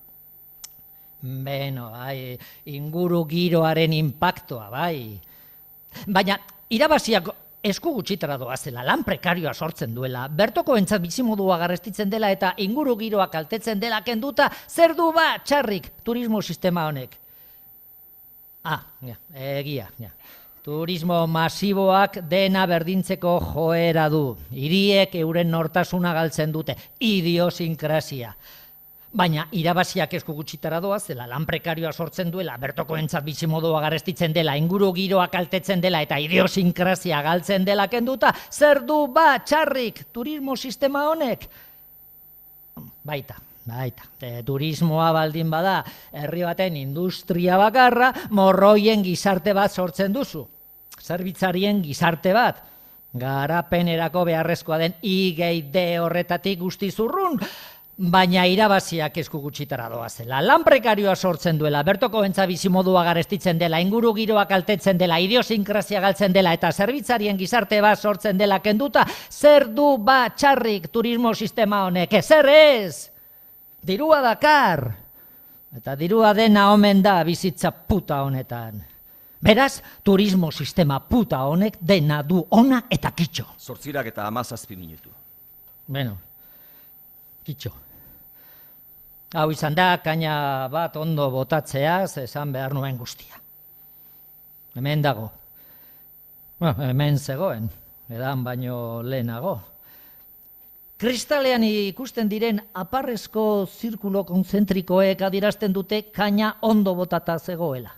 Beno, inguru giroaren inpaktoa, bai. Baina irabaziak esku gutxitara doazela, lan prekarioa sortzen duela, bertokoentzat bizimodua garestitzen dela eta inguru giroa kaltetzen dela kenduta, zer du txarrik turismo sistema honek? Egia. Turismo masiboak dena berdintzeko joera du. Hiriek euren nortasuna galtzen dute, idiosinkrasia. Baina irabaziak esku gutxitara doazela, lan prekarioa sortzen duela, bertokoentzat bizimodua garestitzen dela, inguru giroa kaltetzen dela eta idiosinkrasia galtzen dela kenduta, zer du txarrik turismo sistema honek? Baita. Turismoa baldin bada, herri baten industria bakarra, morroien gizarte bat sortzen duzu. Zerbitzarien gizarte bat. Garapenerako beharrezkoa den I+D horretatik guztiz urrun, baina irabaziak esku gutxitara doazela. Lan prekarioa sortzen duela, bertokoentza bizimodua garestitzen dela, inguru giroa kaltetzen dela, idiosinkrasia galtzen dela eta zerbitzarien gizarte bat sortzen dela kenduta, zer du txarrik turismo sistema honek? Zer ez? Dirua dakar. Eta dirua dena omen da bizitza puta honetan. Beraz, turismo sistema puta honek dena du ona eta kitxo. 8:17 minutu. Beno, kitxo. Hau izan da, kaina bat ondo botatzeaz esan behar nuen guztia. Hemen dago. Hemen zegoen, edan baino lehenago. Kristalean ikusten diren aparrezko zirkulo konzentrikoek adierazten dute kaina ondo botata zegoela.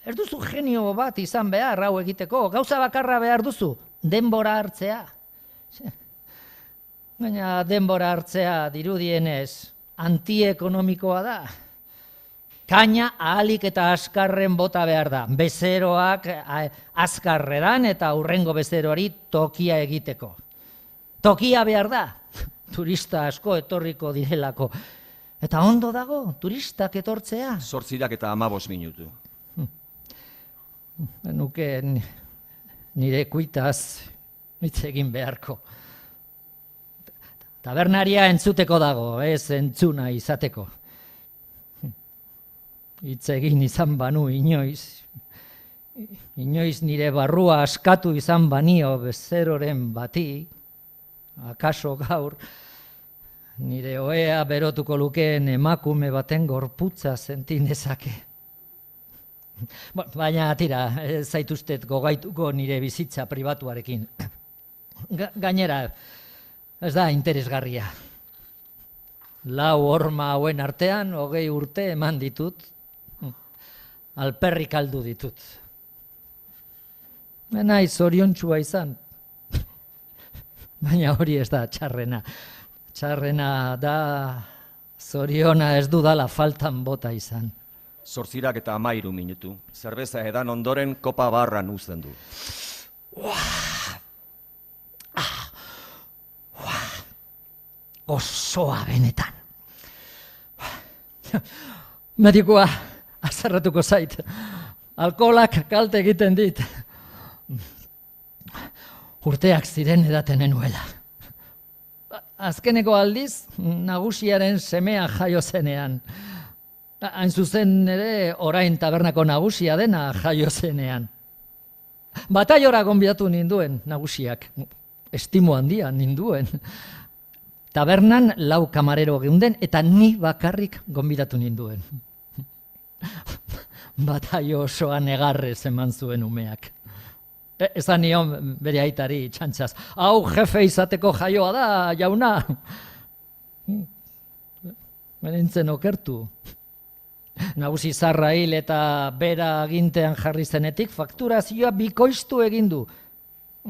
Ez duzu genio bat izan behar hau egiteko, gauza bakarra behar duzu, denbora hartzea. Baina denbora hartzea dirudienez antiekonomikoa da. Kaina ahalik eta azkarren bota behar da. Bezeroak azkarredan eta hurrengo bezeroari tokia egiteko. Tokia behar da, turista asko etorriko direlako. Eta ondo dago, turistak etortzea. 8:15 minutu. Nuke nire kuitaz hitz egin beharko. Tabernaria entzuteko dago, ez entzuna izateko. Hitz egin izan banu inoiz. Inoiz nire barrua askatu izan banio bezeroren bati. Akaso gaur, nire ohea berotuko lukeen emakume baten gorputza sentinezake. Baina tira, ez zaituztet gogaituko nire bizitza pribatuarekin. Gainera, ez da interesgarria. 4 horma hauen artean, 20 urte eman ditut, alperrik aldu ditut. Naiz zoriontsua izan. Baina hori ez da txarrena. Txarrena da zoriona ez dudala faltan bota izan. 8:13 minutu. Zerbeza edan ondoren kopa barran uzten du. Osoa benetan. Medikua azarratuko zait. Alkoholak kalte egiten dit. Urteak ziren edaten enuela. Azkeneko aldiz, nagusiaren semea jaio zenean. Hain zuzen ere, orain tabernako nagusia dena jaio zenean. Bataiora gonbidatu ninduen nagusiak. Estimo handia ninduen. Tabernan 4 kamarero geunden eta ni bakarrik gonbidatu ninduen. Bataio osoa negarrez eman zuen umeak. Ezan nion bere aitari txantxaz. Hau jefe izateko jaioa da, jauna. Benintzen okertu. Nagusi zarra hil eta bera agintean jarri zenetik fakturazioa bikoiztu egin du.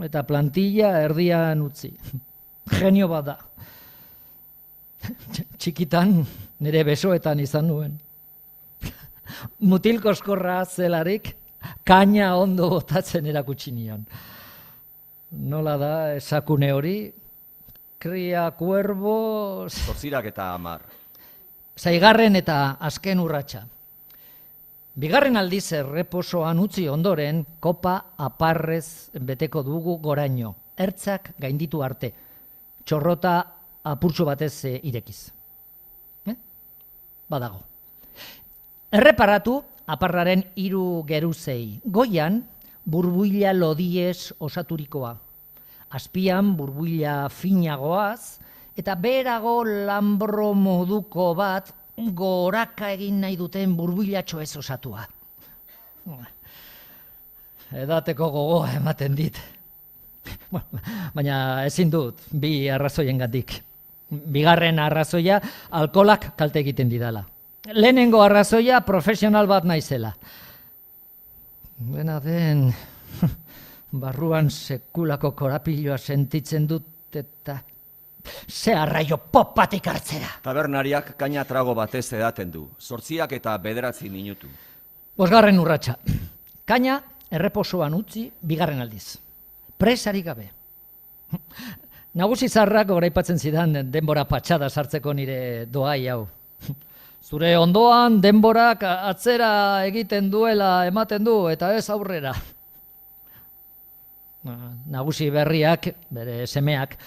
Eta plantilla erdian utzi. Genio bada. Txikitan nire besoetan izan nuen. Mutilkoskorra zelarik, kaina ondo botatzen erakutsi nion. Nola da esakune hori? Kria, kuerbo... 8:10. 6. eta azken urratsa. 2. aldiz erreposoan utzi ondoren, kopa aparrez beteko dugu goraino. Ertzak gainditu arte. Txorrota apurtxo batez irekiz. Badago. Erreparatu aparraren 3 geruzei. Goian, burbuila lodiez osaturikoa. Azpian burbuila finagoaz, eta berago lambro moduko bat goraka egin nahi duten burbuilatxo ez osatua. Edateko gogoa ematen dit. Baina ezin dut, 2 arrazoiengatik. 2. arrazoia, alkoholak kalte egiten didala. Lehenengo arrazoia, profesional bat naizela. Dena den, barruan sekulako korapiloa sentitzen dut eta ze arraio popatik hartzera. Tabernariak kaina trago batez edaten du, 8:09 minutu. 5. urratsa. Kaina erreposoan utzi 2. aldiz. Presarik gabe. Nagusi zarrak goraipatzen zidan denbora patxada sartzeko nire doai hau. Zure ondoan denborak atzera egiten duela ematen du eta ez aurrera. Nagusi berriak, bere semeak,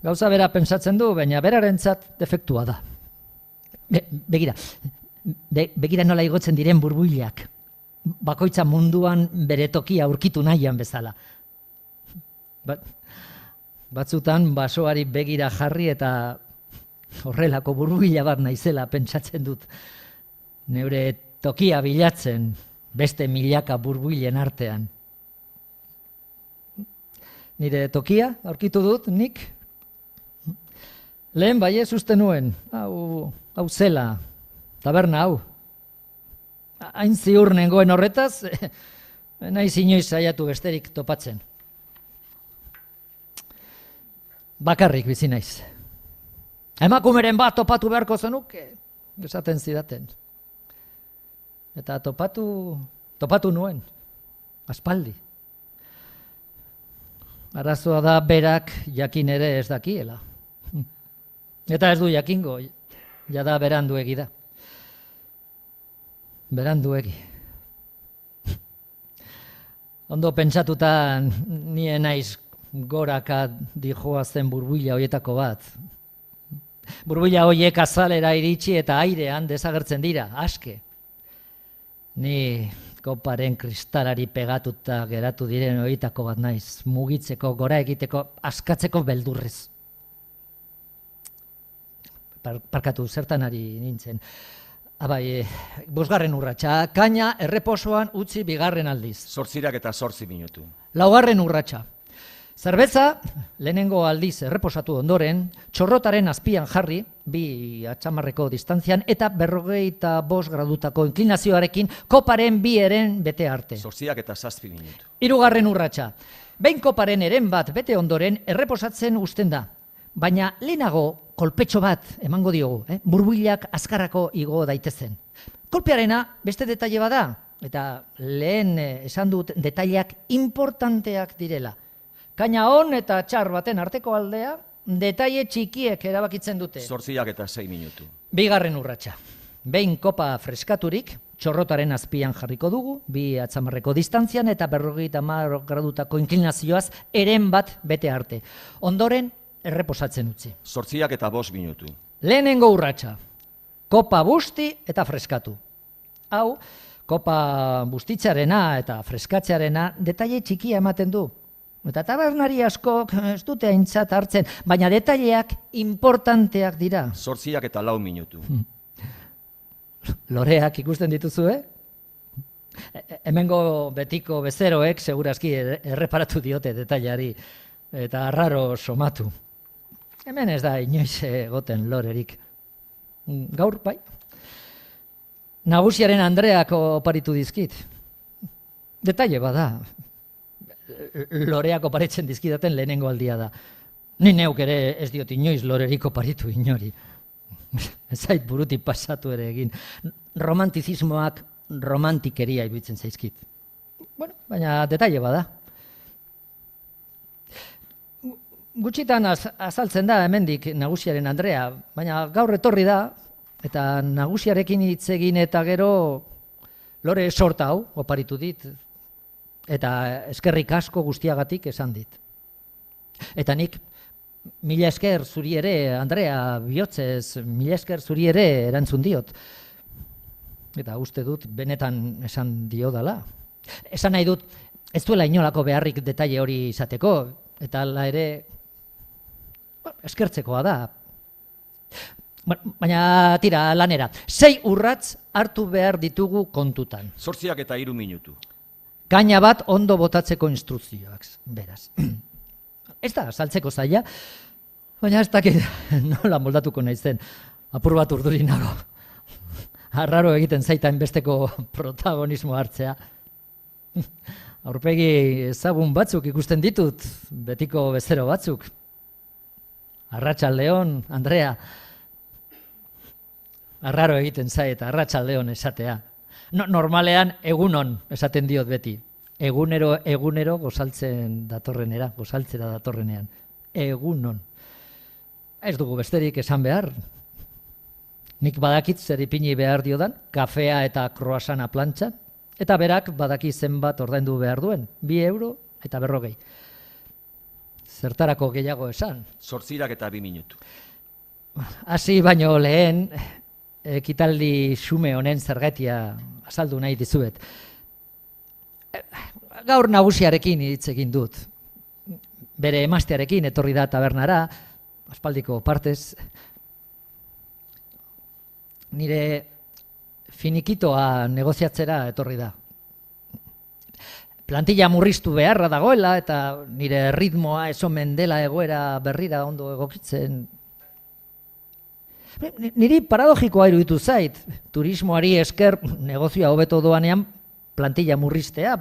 gauza bera pentsatzen du, baina berarentzat defektua da. Begira nola igotzen diren burbuilak. Bakoitza munduan bere tokia aurkitu nahian bezala. Batzutan basoari begira jarri eta horrelako burbuila bat naizela pentsatzen dut. Neure tokia bilatzen beste milaka burbuilen artean. Nire tokia aurkitu dut nik. Lehen bai ez uste nuen, hau zela, taberna hau. Hain ziur nengoen horretaz, naiz inoiz saiatu besterik topatzen. Bakarrik bizi naiz. Emakumeren bat topatu beharko zenuke, esaten zidaten. Eta topatu nuen, aspaldi. Arazoa da berak jakin ere ez dakiela. Eta ez du jakingo, jada beranduegi da. Beranduegi. Ondo pentsatuta nien naiz goraka dijoazen burbuila hoietako bat. Burbuila hoiek azalera iritsi eta airean desagertzen dira, aske. Ni koparen kristalari pegatuta geratu diren horietako bat naiz, mugitzeko, gora egiteko, askatzeko beldurrez. Parkatu, zertan ari nintzen. 5. urratsa, kaina erreposoan utzi 2. aldiz. 8:08 minutu. 4. urratsa. Zerbeza, lehenengo aldiz erreposatu ondoren, txorrotaren azpian jarri, 2 atxamarreko distantzian, eta 45 gradutako inklinazioarekin koparen 2 eren bete arte. 8:07 minutu. 3. urratsa. Behin koparen eren bat bete ondoren erreposatzen uzten da. Baina lehenago kolpetxo bat emango diogu, burbuilak azkarrako igo daitezen. Kolpearena beste detaile bada, eta lehen esan dut detaileak importanteak direla. Kaina on eta txar baten arteko aldea, detaile txikiek erabakitzen dute. 8:06 minutu. Bigarren urratsa. Behin kopa freskaturik, txorrotaren azpian jarriko dugu, 2 atzamarreko distantzian eta 50 gradutako inklinazioaz eren bat bete arte. Ondoren, erreposatzen utzi. 8:05 minutu. Lehenengo urratsa. Kopa busti eta freskatu. Hau, kopa bustitzearena eta freskatzearena detaile txikia ematen du. Eta tabernari askok ez dute aintzat hartzen, baina detaileak importanteak dira. 8:04 minutu. Loreak ikusten dituzu, Hemengo betiko bezeroek segurazki erreparatu diote detaileari eta arraro somatu. Hemen ez da inoiz egoten lorerik. Gaur, bai. Nagusiaren Andreak oparitu dizkit. Detaile bada. Loreak oparitzen dizkidaten lehenengo aldia da. Ni neuk ere ez diot inoiz lorerik oparitu inori. Ez zait burutik pasatu ere egin. Romantizismoak romantikeria iruditzen zaizkit. Bueno, baina detaile bada. Gutxitan azaltzen da hemendik nagusiaren Andrea, baina gaur etorri da, eta nagusiarekin hitz egin eta gero lore sorta hau oparitu dit, eta eskerrik asko guztiagatik esan dit. Eta nik, mila esker zuri ere, Andrea, bihotzez, mila esker zuri ere erantzun diot. Eta uste dut benetan esan diodala. Esan nahi dut, ez duela inolako beharrik detaile hori izateko, eta hala ere eskertzekoa da. Baina tira lanera, 6 urratz hartu behar ditugu kontutan. 8:03 minutu. Kaina bat ondo botatzeko instrukzioak, beraz. Ez da, saltzeko zaila, baina ez dakit nola moldatuko naizen, apur bat urduri nago. Arraro egiten zaitan besteko protagonismo hartzea. Aurpegi ezagun batzuk ikusten ditut, betiko bezero batzuk. Arratsaldeon, Andrea. Arraro egiten zait, arratsaldeon esatea. Normalean egunon esaten diot beti. Egunero gozaltzera datorrenean. Egunon. Ez dugu besterik esan behar. Nik badakit zer ipini behar diodan, kafea eta kroasana plantxan, eta berak badaki zenbat ordaindu behar duen, 2 euro eta 40. Zertarako gehiago esan. 8:02 minutu. Hasi baino lehen, ekitaldi xume honen zergatia azaldu nahi dizuet. Gaur nagusiarekin hitz egin dut. Bere emaztearekin etorri da tabernara, aspaldiko partez. Nire finikitoa negoziatzera etorri da. Plantilla murriztu beharra dagoela eta nire ritmoa ez omen dela egoera berrira ondo egokitzen. Niri paradogikoa iruditu zait, turismoari esker negozioa hobeto doanean plantilla murriztea.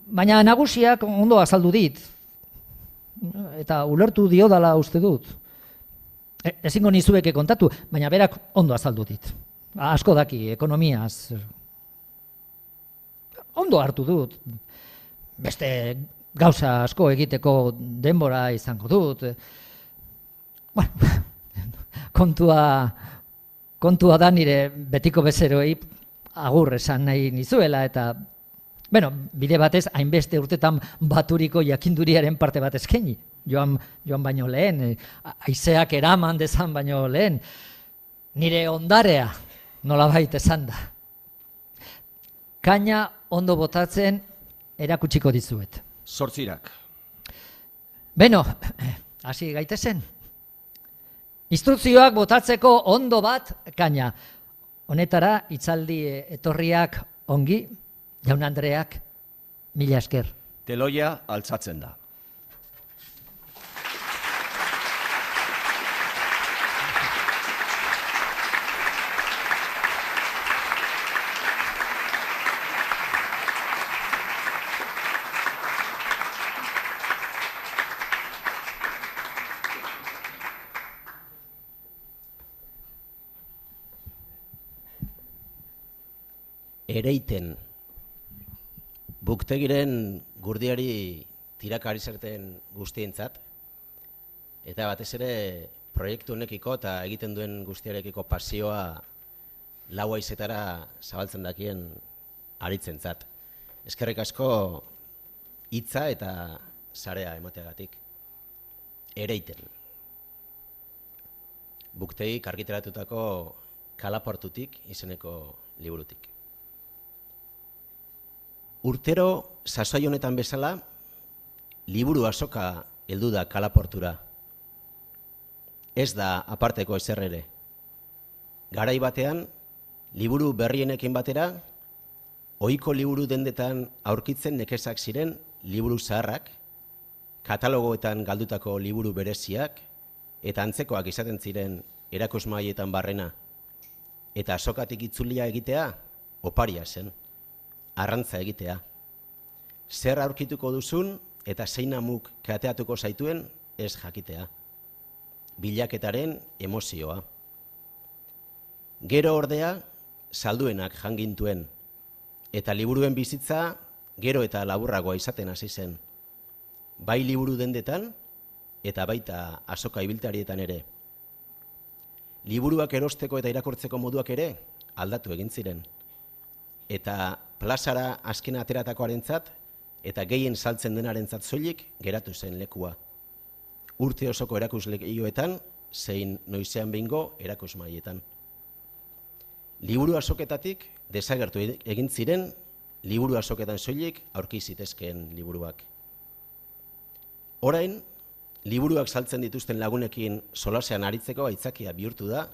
Baina nagusiak ondo azaldu dit, eta ulertu diodala uste dut. Ezingo nizueke kontatu, baina berak ondo azaldu dit. Asko daki, ekonomiaz. Ondo hartu dut. Beste gauza asko egiteko denbora izango dut. Kontua da nire betiko bezeroei agur esan nahi nizuela eta bide batez hainbeste urtetan baturiko jakinduriaren parte bat eskaini. Joan baino lehen, haizeak eraman dezan baino lehen, nire ondarea nolabait esan da. Kaina ondo botatzen erakutsiko dizuet. 8:00. Hasi gaitezen. Instrukzioak botatzeko ondo bat kaina. Honetara hitzaldi etorriak ongi, jaun Andreak, mila esker. Teloia altzatzen da. ereiten. Buktegiren gurdiari tirakari zerten guztientzat, eta batez ere proiektu honekiko eta egiten duen guztiarekiko pasioa lau haizetara zabaltzen dakien aritzentzat. Eskerrik asko hitza eta sarea emateagatik. Ereiten. Buktegik argitaratutako Kalaportutik izeneko liburutik. Urtero, sasoi honetan bezala, liburu azoka heldu da Kalaportura. Ez da aparteko ezer ere. Garai batean, liburu berrienekin batera, ohiko liburu dendetan aurkitzen nekezak ziren liburu zaharrak, katalogoetan galdutako liburu bereziak, eta antzekoak izaten ziren erakusmaietan barrena. Eta azokatik itzulia egitea, oparia zen, arrantza egitea. Zer aurkituko duzun eta zein amuk kateatuko zaituen ez jakitea. Bilaketaren emozioa. Gero ordea, salduenak jangintuen, eta liburuen bizitza gero eta laburragoa izaten hasi zen. Bai liburu dendetan, eta baita azoka ibiltarietan ere. Liburuak erosteko eta irakurtzeko moduak ere aldatu egin ziren. Eta plazara azkena ateratakoarentzat eta gehien saltzen denarentzat soilik geratu zen lekua. Urte osoko erakusleioetan, zein noizean behingo erakusmaietan. Liburu azoketatik desagertu egin ziren, liburu azoketan soilik aurki zitezkeen liburuak. Orain, liburuak saltzen dituzten lagunekin solasean aritzeko aitzakia bihurtu da,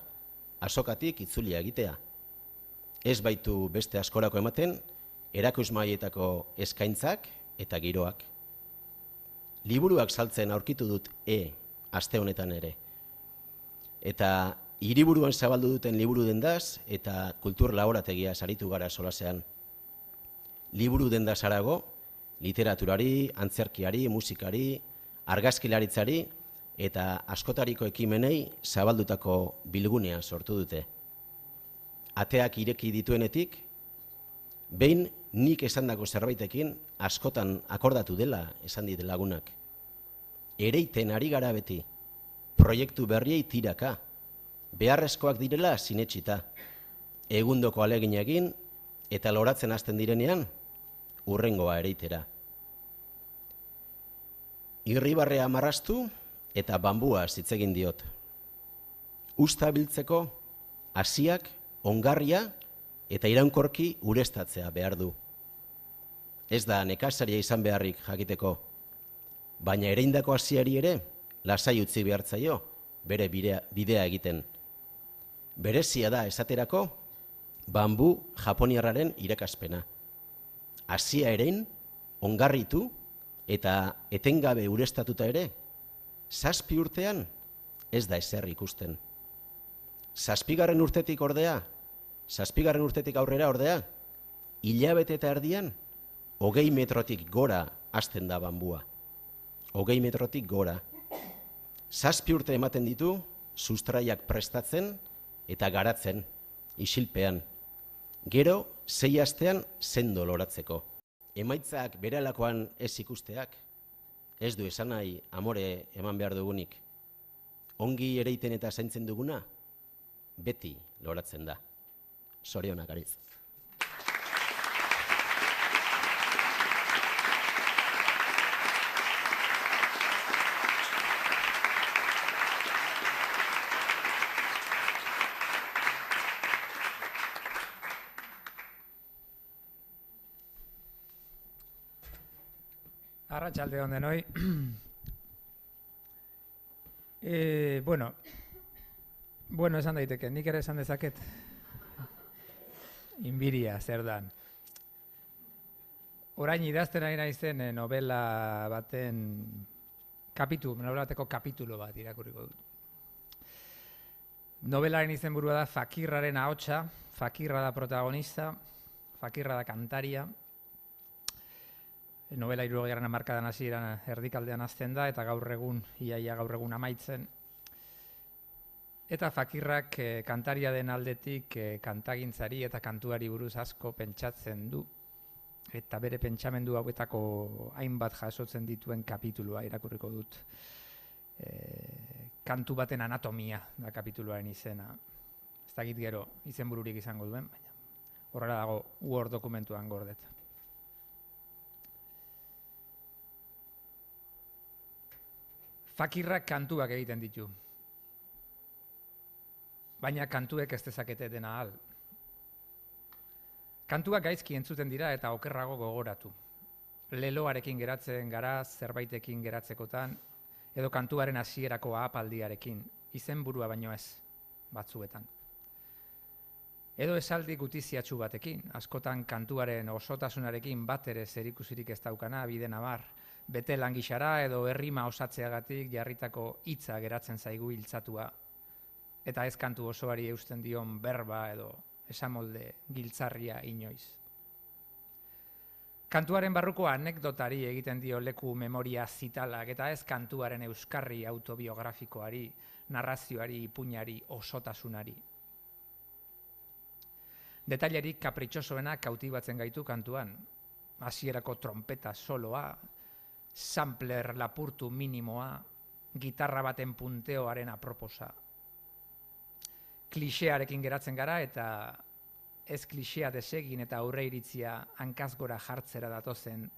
azokatik itzulia egitea. Ez baitu beste askorako ematen, erakusmaietako eskaintzak eta giroak. Liburuak saltzen aurkitu dut aste honetan ere. Eta hiriburuan zabaldu duten liburu dendaz eta kultur laborategia saritu gara solasean. Liburu dendaz harago, literaturari, antzerkiari, musikari, argazkilaritzari eta askotariko ekimenei zabaldutako bilgunea sortu dute. Ateak ireki dituenetik, behin nik esandako zerbaitekin askotan akordatu dela esan dit lagunak. Ereiten ari gara beti, proiektu berriei tiraka, beharrezkoak direla sinetsita, egundoko alegin egin eta loratzen hasten direnean, hurrengoa ereitera. Irribarrea marraztu eta bambua zitzegin diot. Usta biltzeko, hasiak, ongarria eta iraunkorki ureztatzea behar du. Ez da nekazaria izan beharrik jakiteko, baina ereindako hasiari ere lasai utzi behartzaio bere bidea egiten. Berezia da esaterako bambu japoniarraren irakaspena. Hasia erein, ongarritu eta etengabe ureztatuta ere, 7 urtean ez da ezer ikusten. 7. urtetik ordea, 7. urtetik aurrera ordea, hilabete eta erdian, 20 metrotik gora hasten da bambua. 20 metrotik gora. 7 urte ematen ditu, sustraiak prestatzen eta garatzen, isilpean. Gero, 6 astean sendo loratzeko. Emaitzak berelakoan ez ikusteak, ez du esan nahi amore eman behar dugunik. Ongi ereiten eta zaintzen duguna, beti loratzen da. Zorionak ariz. Arratsalde on denoi. Bueno, esan daiteke, nik ere esan dezaket inbiria zer dan. Orain idazten ari naizen novela baten novela bateko kapitulo bat irakurriko dut. Novelaren izenburua da Fakirraren ahotsa, Fakirra da protagonista, Fakirra da kantaria. Novela 60. hamarkadan hasieran erdikaldean hasten da eta gaur egun, iaia gaur egun amaitzen. Eta Fakirrak kantaria den aldetik kantagintzari eta kantuari buruz asko pentsatzen du. Eta bere pentsamendu hauetako hainbat jasotzen dituen kapitulua irakurriko dut. Kantu baten anatomia da kapituluaren izena. Ez dakit gero izenbururik izango duen, baina horrela dago Word dokumentuan gordet. Fakirrak kantuak egiten ditu. Baina kantuek ez dezakete dena ahal. Kantuak gaizki entzuten dira eta okerrago gogoratu. Leloarekin geratzen gara zerbaitekin geratzekotan, edo kantuaren hasierako ahapaldiarekin, izenburua baino ez, batzuetan. Edo esaldi gutiziatsu batekin, askotan kantuaren osotasunarekin bat ere zerikusirik ez daukana, bide nabar, bete langixara edo errima osatzeagatik jarritako hitza geratzen zaigu hiltzatua, eta ez kantu osoari eusten dion berba edo esamolde giltzarria inoiz. Kantuaren barruko anekdotari egiten dio leku memoria zitalak eta ez kantuaren euskarri autobiografikoari, narrazioari, ipuinari, osotasunari. Detailerik kapritxosoena kautibatzen gaitu kantuan. Hasierako trompeta soloa, sampler lapurtu minimoa, gitarra baten punteoaren aproposa. Klixearekin geratzen gara eta ez klixea desegin eta aurre iritzia hankazgora jartzera datorren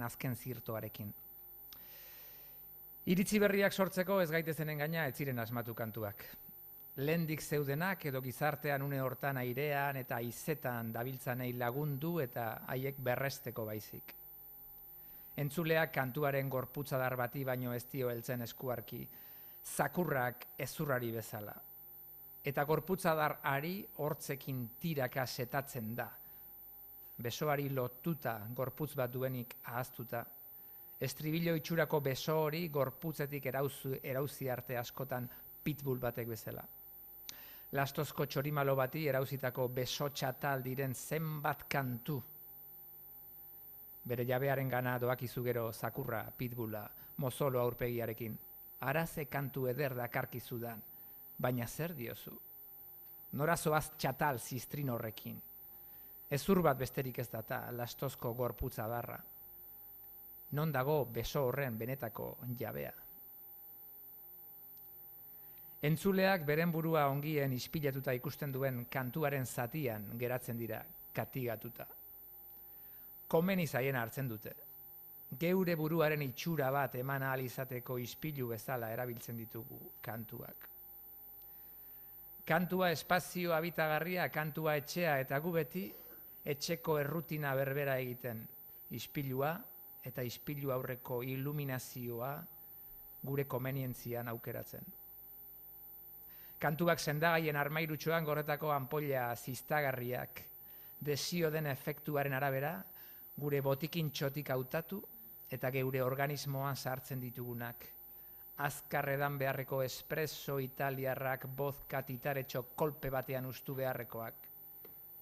azken zirtoarekin. Iritzi berriak sortzeko ez gaitezen engaina ez ziren asmatu kantuak. Lehendik zeudenak edo gizartean une hortan airean eta izetan dabiltzanei lagundu eta haiek berresteko baizik. Entzuleak kantuaren gorputzadar bati baino ez dio heltzen eskuarki, zakurrak ezurrari bezala. Eta gorputzadar ari hortzekin tiraka setatzen da. Besoari lotuta gorputz bat duenik ahaztuta. Estribillo itxurako beso hori gorputzetik erauzi arte askotan pitbull batek bezala. Lastozko txorimalo bati erauzitako beso txatal diren zenbat kantu. Bere jabearen gana doakizu gero zakurra, pitbulla, mozolo aurpegiarekin. Araze kantu eder dakarkizudan. Baina zer diozu? Nora zoaz txatal ziztrin horrekin. Ezur bat besterik ez data, lastozko gorputza barra. Non dago beso horren benetako jabea. Entzuleak beren burua ongien ispilatuta ikusten duen kantuaren zatian geratzen dira, katigatuta. Komeni zaien hartzen dute. Geure buruaren itxura bat eman ahal izateko ispilu bezala erabiltzen ditugu kantuak. Kantua espazio habitagarria, kantua etxea eta gu beti etxeko errutina berbera egiten. Ispilua eta ispilu aurreko iluminazioa gure komenientzian aukeratzen. Kantuak sendagaien armairutxoan gorretako anpolla ziztagarriak desio den efektuaren arabera gure botikin txotik hautatu eta geure organismoan sartzen ditugunak. Azkarredan beharreko espresso italiarrak bozka titaretxo kolpe batean ustu beharrekoak.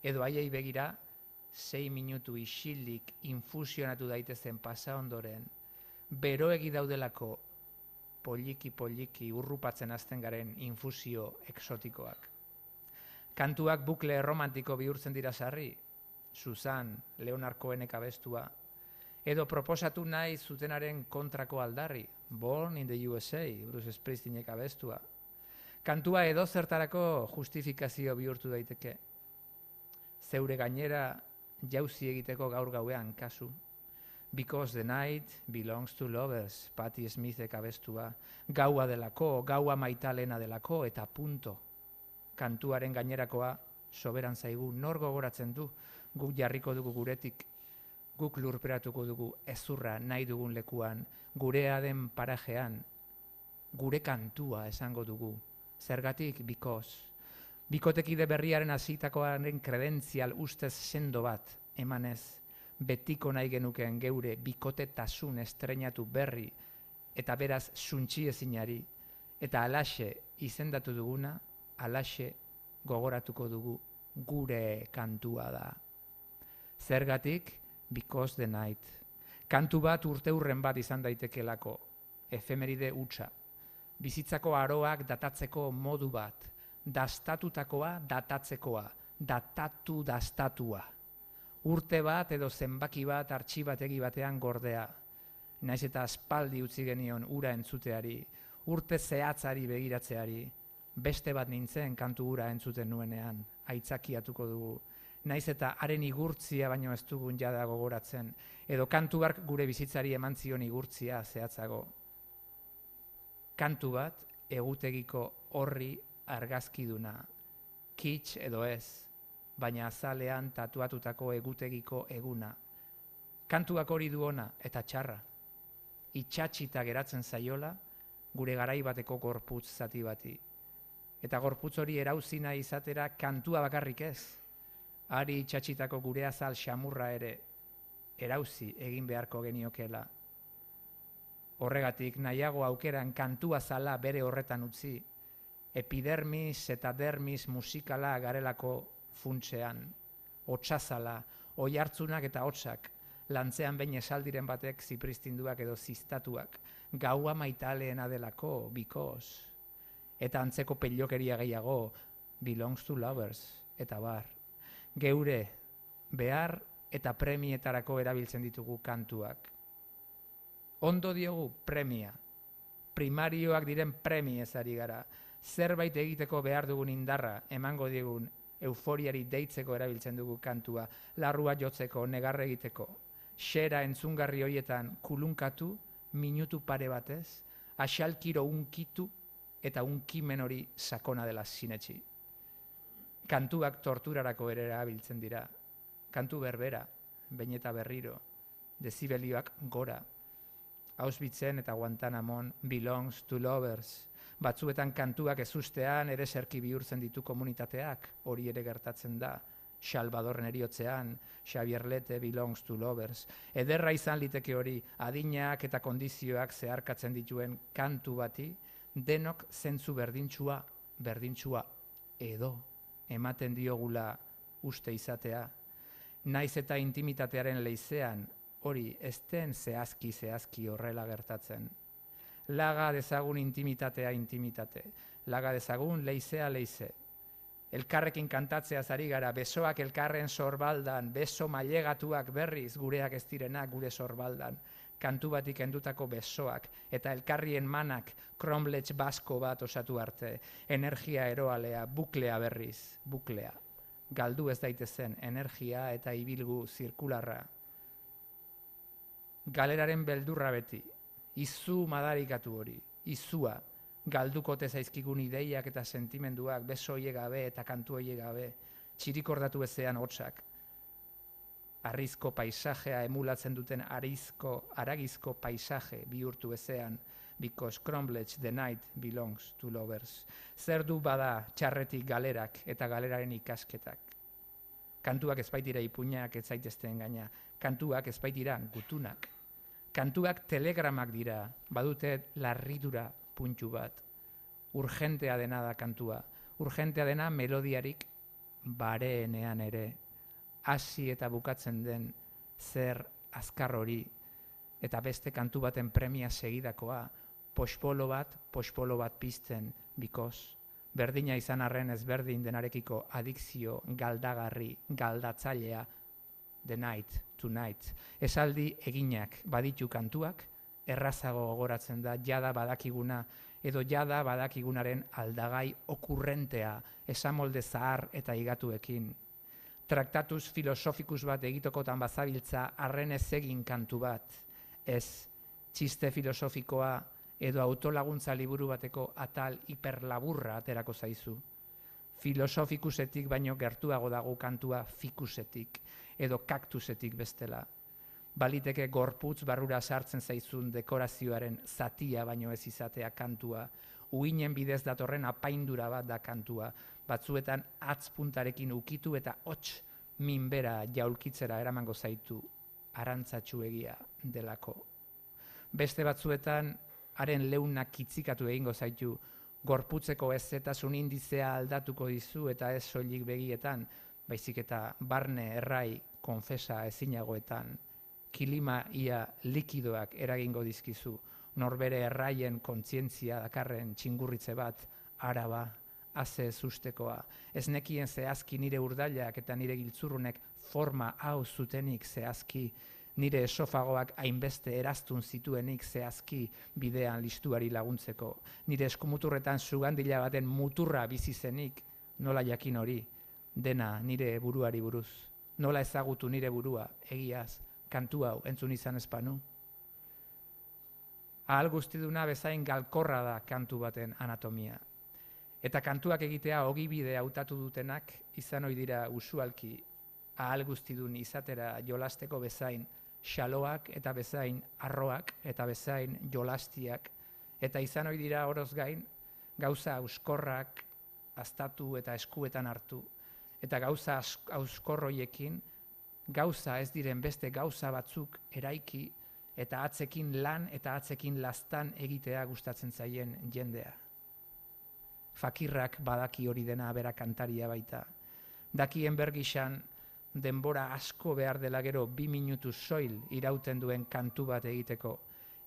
Edo haiei begira, 6 minutu isilik infusionatu daitezen pasa ondoren, beroegi daudelako poliki urrupatzen hasten garen infusio exotikoak. Kantuak bukle romantiko bihurtzen dira sarri, Susan, Leonard Cohenek abestua, edo proposatu nahi zutenaren kontrako aldarri, Born in the USA, Bruce Springsteenek abestua. Kantua edo zertarako justifikazio bihurtu daiteke. Zeure gainera jauzi egiteko gaur gauean kasu. Because the night belongs to lovers, Patti Smithek abestua. Gaua delako, gaua maitalena delako, eta punto. Kantuaren gainerakoa soberan zaigu, nor gogoratzen du, guk jarriko dugu guretik, guk lurperatuko dugu ezurra nahi dugun lekuan, gurea den parajean, gure kantua esango dugu. Zergatik, because. Bikotekide berriaren hasitakoaren kredentzial ustez sendo bat, emanez, betiko nahi genuken geure bikotetasun estreinatu berri, eta beraz suntxi ezinari, eta alaxe izendatu duguna, alaxe gogoratuko dugu gure kantua da. Zergatik, because the night. Kantu bat urteurren bat izan daitekelako, efemeride hutsa. bizitzako aroak datatzeko modu bat, dastatutakoa datatzekoa, datatua. Urte bat edo zenbaki bat artxibategi batean gordea, naiz eta aspaldi utzi genion ura entzuteari, urte zehatzari begiratzeari, beste bat nintzen kantu ura entzuten nuenean, aitzakiatuko dugu, naiz eta haren igurtzia baino ez dugun jada gogoratzen, edo kantu bat gure bizitzari eman zion igurtzia zehatzago. Kantu bat egutegiko horri argazkiduna, kitsch edo ez, baina azalean tatuatutako egutegiko eguna. Kantuak hori du ona eta txarra, itxatxita geratzen zaiola gure garai bateko gorputz zati bati. Eta gorputz hori erauzina izatera kantua bakarrik ez, ari itxatxitako gure azal xamurra ere erauzi egin beharko geniokela. Horregatik nahiago aukeran kantua zala bere horretan utzi, epidermis eta dermis musikala garelako funtsean, hotsazala, oihartzunak eta hotsak, lantzean behin esaldiren batek zipristinduak edo ziztatuak, gaua maitaleena delako, because, eta antzeko pelokeria gehiago, belongs to lovers, eta bar. Geure, behar eta premietarako erabiltzen ditugu kantuak. Ondo diogu premia, primarioak diren premiez ari gara, zerbait egiteko behar dugun indarra, emango digun euforiari deitzeko erabiltzen dugu kantua, larrua jotzeko, negarre egiteko, xera entzungarri horietan kulunkatu, minutu pare batez, axalkiro unkitu eta unkimen hori sakona dela sinetxi. Kantuak torturarako ere erabiltzen dira, kantu berbera, behin eta berriro, dezibelioak gora, Auschwitzen eta Guantanamon belongs to lovers. Batzuetan kantuak ezustean ere serki bihurtzen ditu komunitateak, hori ere gertatzen da. Salvadorren eriotzean, Xavier Lete belongs to lovers. Ederra izan liteke hori, adinak eta kondizioak zeharkatzen dituen kantu bati, denok zentzu berdintsua edo ematen diogula uste izatea. Naiz eta intimitatearen leizean, hori ez den zehazki horrela gertatzen. Laga dezagun intimitatea intimitate, laga dezagun leizea leize. Elkarrekin kantatzea ari gara, besoak elkarren sorbaldan, beso mailegatuak berriz gureak ez direnak gure sorbaldan, kantu batik endutako besoak eta elkarrien manak kromlech basko bat osatu arte, energia eroalea, buklea berriz, buklea. Galdu ez daitezen energia eta ibilgu zirkularra. Galeraren beldurra beti, izu madarikatu hori, izua, galdukote zaizkigun ideiak eta sentimenduak, beso horiek gabe eta kantu horiek gabe, txirikordatu ezean hotsak. Arrizko paisajea emulatzen duten aragizko paisaje bihurtu ezean, because cromlech the night belongs to lovers. Zer du bada txarretik galerak eta galeraren ikasketak. Kantuak ez baitira ipuinak ez zaitezten gaina, kantuak ez baitira gutunak. Kantuak telegramak dira, badute larridura puntu bat. Urgentea dena da kantua, urgentea dena melodiarik bareenean ere. Hasi eta bukatzen den zer azkar hori, eta beste kantu baten premia segidakoa, pospolo bat pizten, because berdina izan arren ezberdin denarekiko adikzio galdagarri, galdatzailea, the night, tonight. Esaldi eginak baditu kantuak, errazago gogoratzen da jada badakiguna, edo jada badakigunaren aldagai okurrentea, esamolde zahar eta higatuekin. Traktatus filosofikus bat egitokotan bazabiltza arren ez egin kantu bat, ez txiste filosofikoa edo autolaguntza liburu bateko atal hiperlaburra aterako zaizu. Filosofikusetik baino gertuago dago kantua fikusetik edo kaktusetik bestela. Baliteke gorputz barrura sartzen zaizun dekorazioaren zatia baino ez izatea kantua, uinen bidez datorren apaindura bat da kantua, batzuetan atzpuntarekin ukitu eta hots minbera jaulkitzera eramango zaitu, arantzatsuegia delako. Beste batzuetan, haren leunak kitzikatu egingo zaitu, gorputzeko ezetasun indizea aldatuko dizu eta ez soilik begietan, baizik eta barne errai konfesa ezinagoetan, kilima ia likidoak eragingo dizkizu, norbere erraien kontzientzia dakarren txingurritze bat, araba, haze zustekoa. Ez nekien zehazki nire urdailak eta nire giltzurrunek forma hau zutenik zehazki, nire esofagoak hainbeste eraztun zituenik zehazki bidean listuari laguntzeko, nire eskumuturretan sugandila baten muturra bizi zenik, nola jakin hori, dena nire buruari buruz. Nola ezagutu nire burua, egiaz, kantu hau entzun izan espanu. Ahal guztiduna bezain galkorra da kantu baten anatomia. Eta kantuak egitea ogibide hautatu dutenak izan ohi dira usualki ahal guztidun izatera jolasteko bezain xaloak eta bezain arroak eta bezain jolastiak eta izan ohi dira oroz gain gauza auskorrak aztatu eta eskuetan hartu eta gauza auskorroiekin gauza ez diren beste gauza batzuk eraiki eta atzekin lan eta atzekin lastan egitea gustatzen zaien jendea. Fakirrak badaki hori dena bera kantaria baita. Dakien bergisan denbora asko behar dela gero 2 minutu soil irauten duen kantu bat egiteko.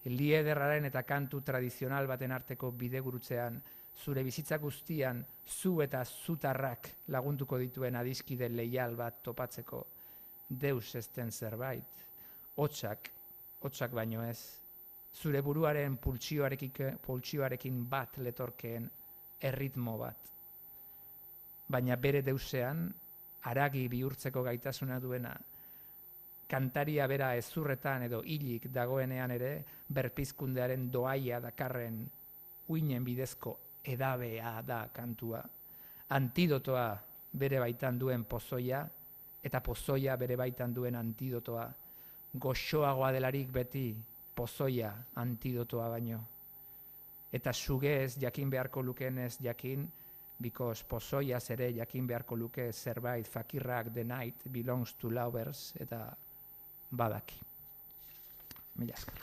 Liederraren eta kantu tradizional baten arteko bidegurutzean, zure bizitza guztian zu eta zutarrak lagunduko dituen adiskide leial bat topatzeko. Deus ez den zerbait, hotsak baino ez. Zure buruaren pultsioarekin bat letorkeen erritmo bat. Baina bere deusean, haragi bihurtzeko gaitasuna duena, kantaria bera ezurretan edo hilik dagoenean ere, berpizkundearen doaia dakarren uinen bidezko edabea da kantua. Antidotoa bere baitan duen pozoia, eta pozoia bere baitan duen antidotoa. Goxoagoa delarik beti pozoia antidotoa baino. Eta sugez jakin beharko lukeenez jakin, because pozoiaz ere jakin beharko luke zerbait fakirrak the night belongs to lovers, eta badaki. Mila esker.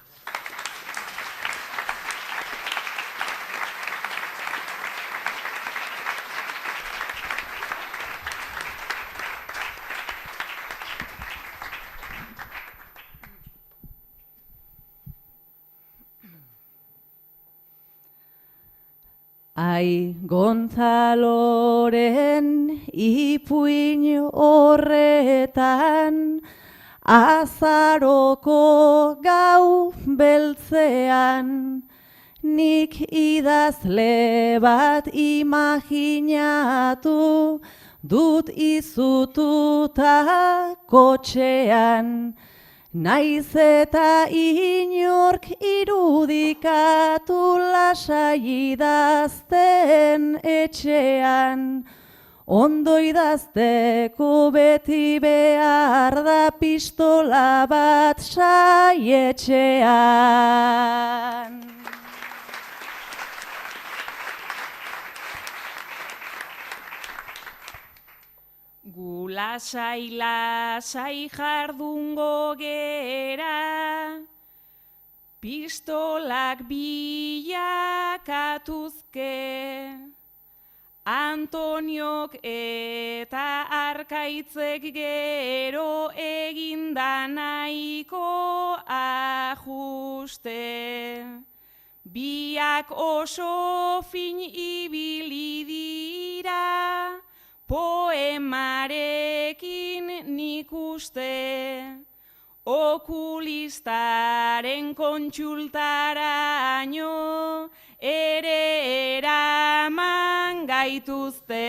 Ai Gontzaloren ipuin horretan, azaroko gau beltzean, nik idazle bat imaginatu, dut izututa kotxean, naiz eta inork irudikatu lasai idazten etxean, ondo idazteko beti behar da pistola bat saietxean. Lasai jardungo gera, pistolak bilakatuzke, Antoniok eta Arkaitzek gero eginda nahiko ajuste. Biak oso fin ibili dira, poemarekin nik uste, okulistaren kontsultaraino ere eraman gaituzte.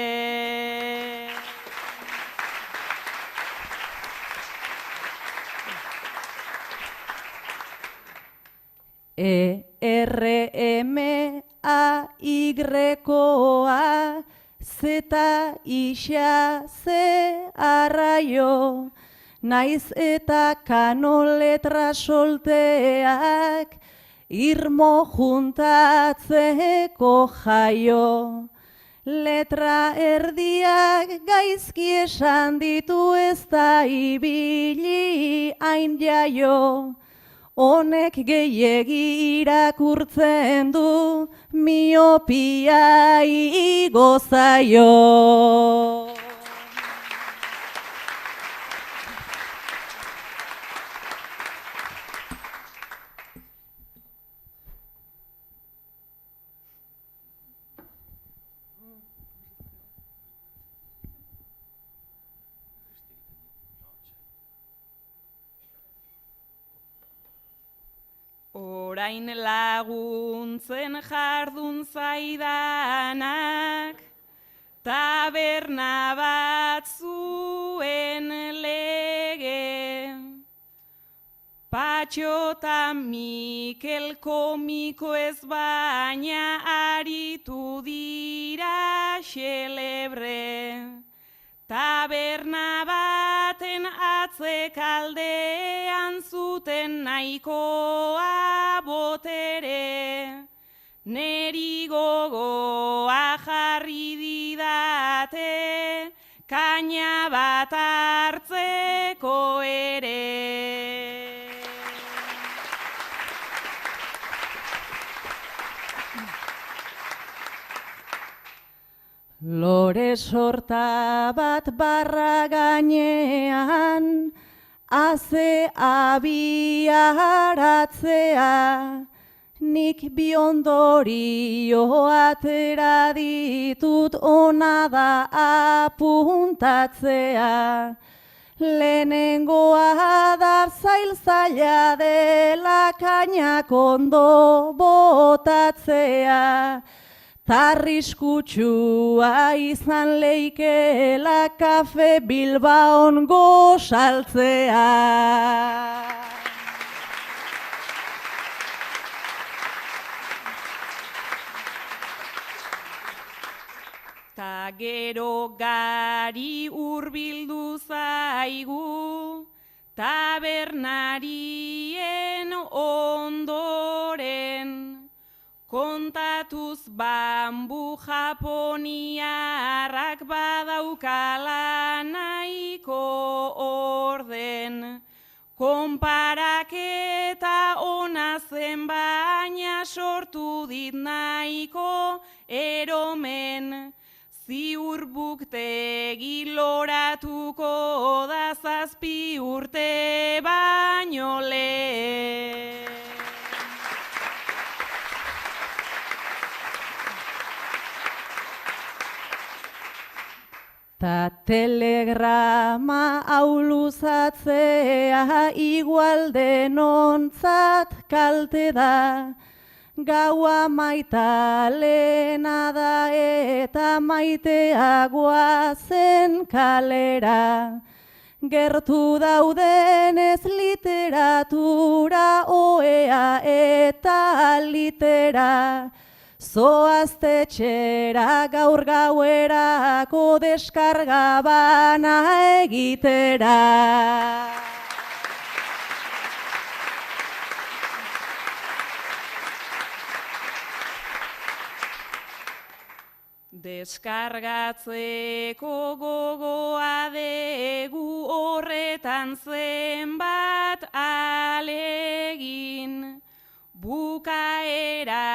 ERMAY-koa zeta isa ze arraio, naiz eta kanon letra solteak, irmo juntatzeko jaio. Letra erdiak gaizki esan ditu ez da ibili hain jaio. Honek gehiegi irakurtzen du, miopia igo zaio. orain laguntzen jardun zaidanak, taberna bat zuen lege. Patxo eta Mikel komiko ez baina aritu dira xelebre. Taberna baten atzekaldean zuten nahikoa botere. Neri gogoa jarri didate, kaina bat hartzeko ere. Lore sorta bat barra gainean, haze abiaratzea, nik bi ondorio atera ditut ona da apuntatzea. Lehenengoa da zaila dela kainak ondo botatzea. Tarriskutsua izan leikela kafe Bilbaon gosaltzea. Ta gero gari hurbildu zaigu, tabernarien ondoren. Kontatuz bambu japoniarrak badaukala nahiko orden. Konparaketa ona zen baina sortu dit nahiko eromen. Ziur buktegi loratuko da 7 urte baino lehen. Ta telegrama hau luzatzea igual denontzat kalte da. Gaua maitalena da eta maitea goazen kalera. Gertu daudenez literatura oea eta litera. Zoaztetxera gaur gauerako deskarga bana egitera. Deskargatzeko gogoa degu horretan zenbat alegin. Bukaerara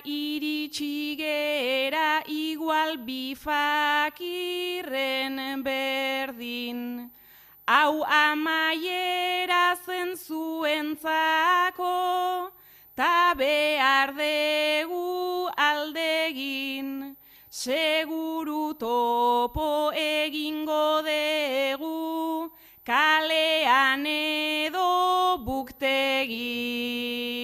iritsi gera igual bifakirren berdin. Hau amaiera zen zuentzako, ta behar degu aldegin. Seguru topo egingo degu, kalean edo buktegin.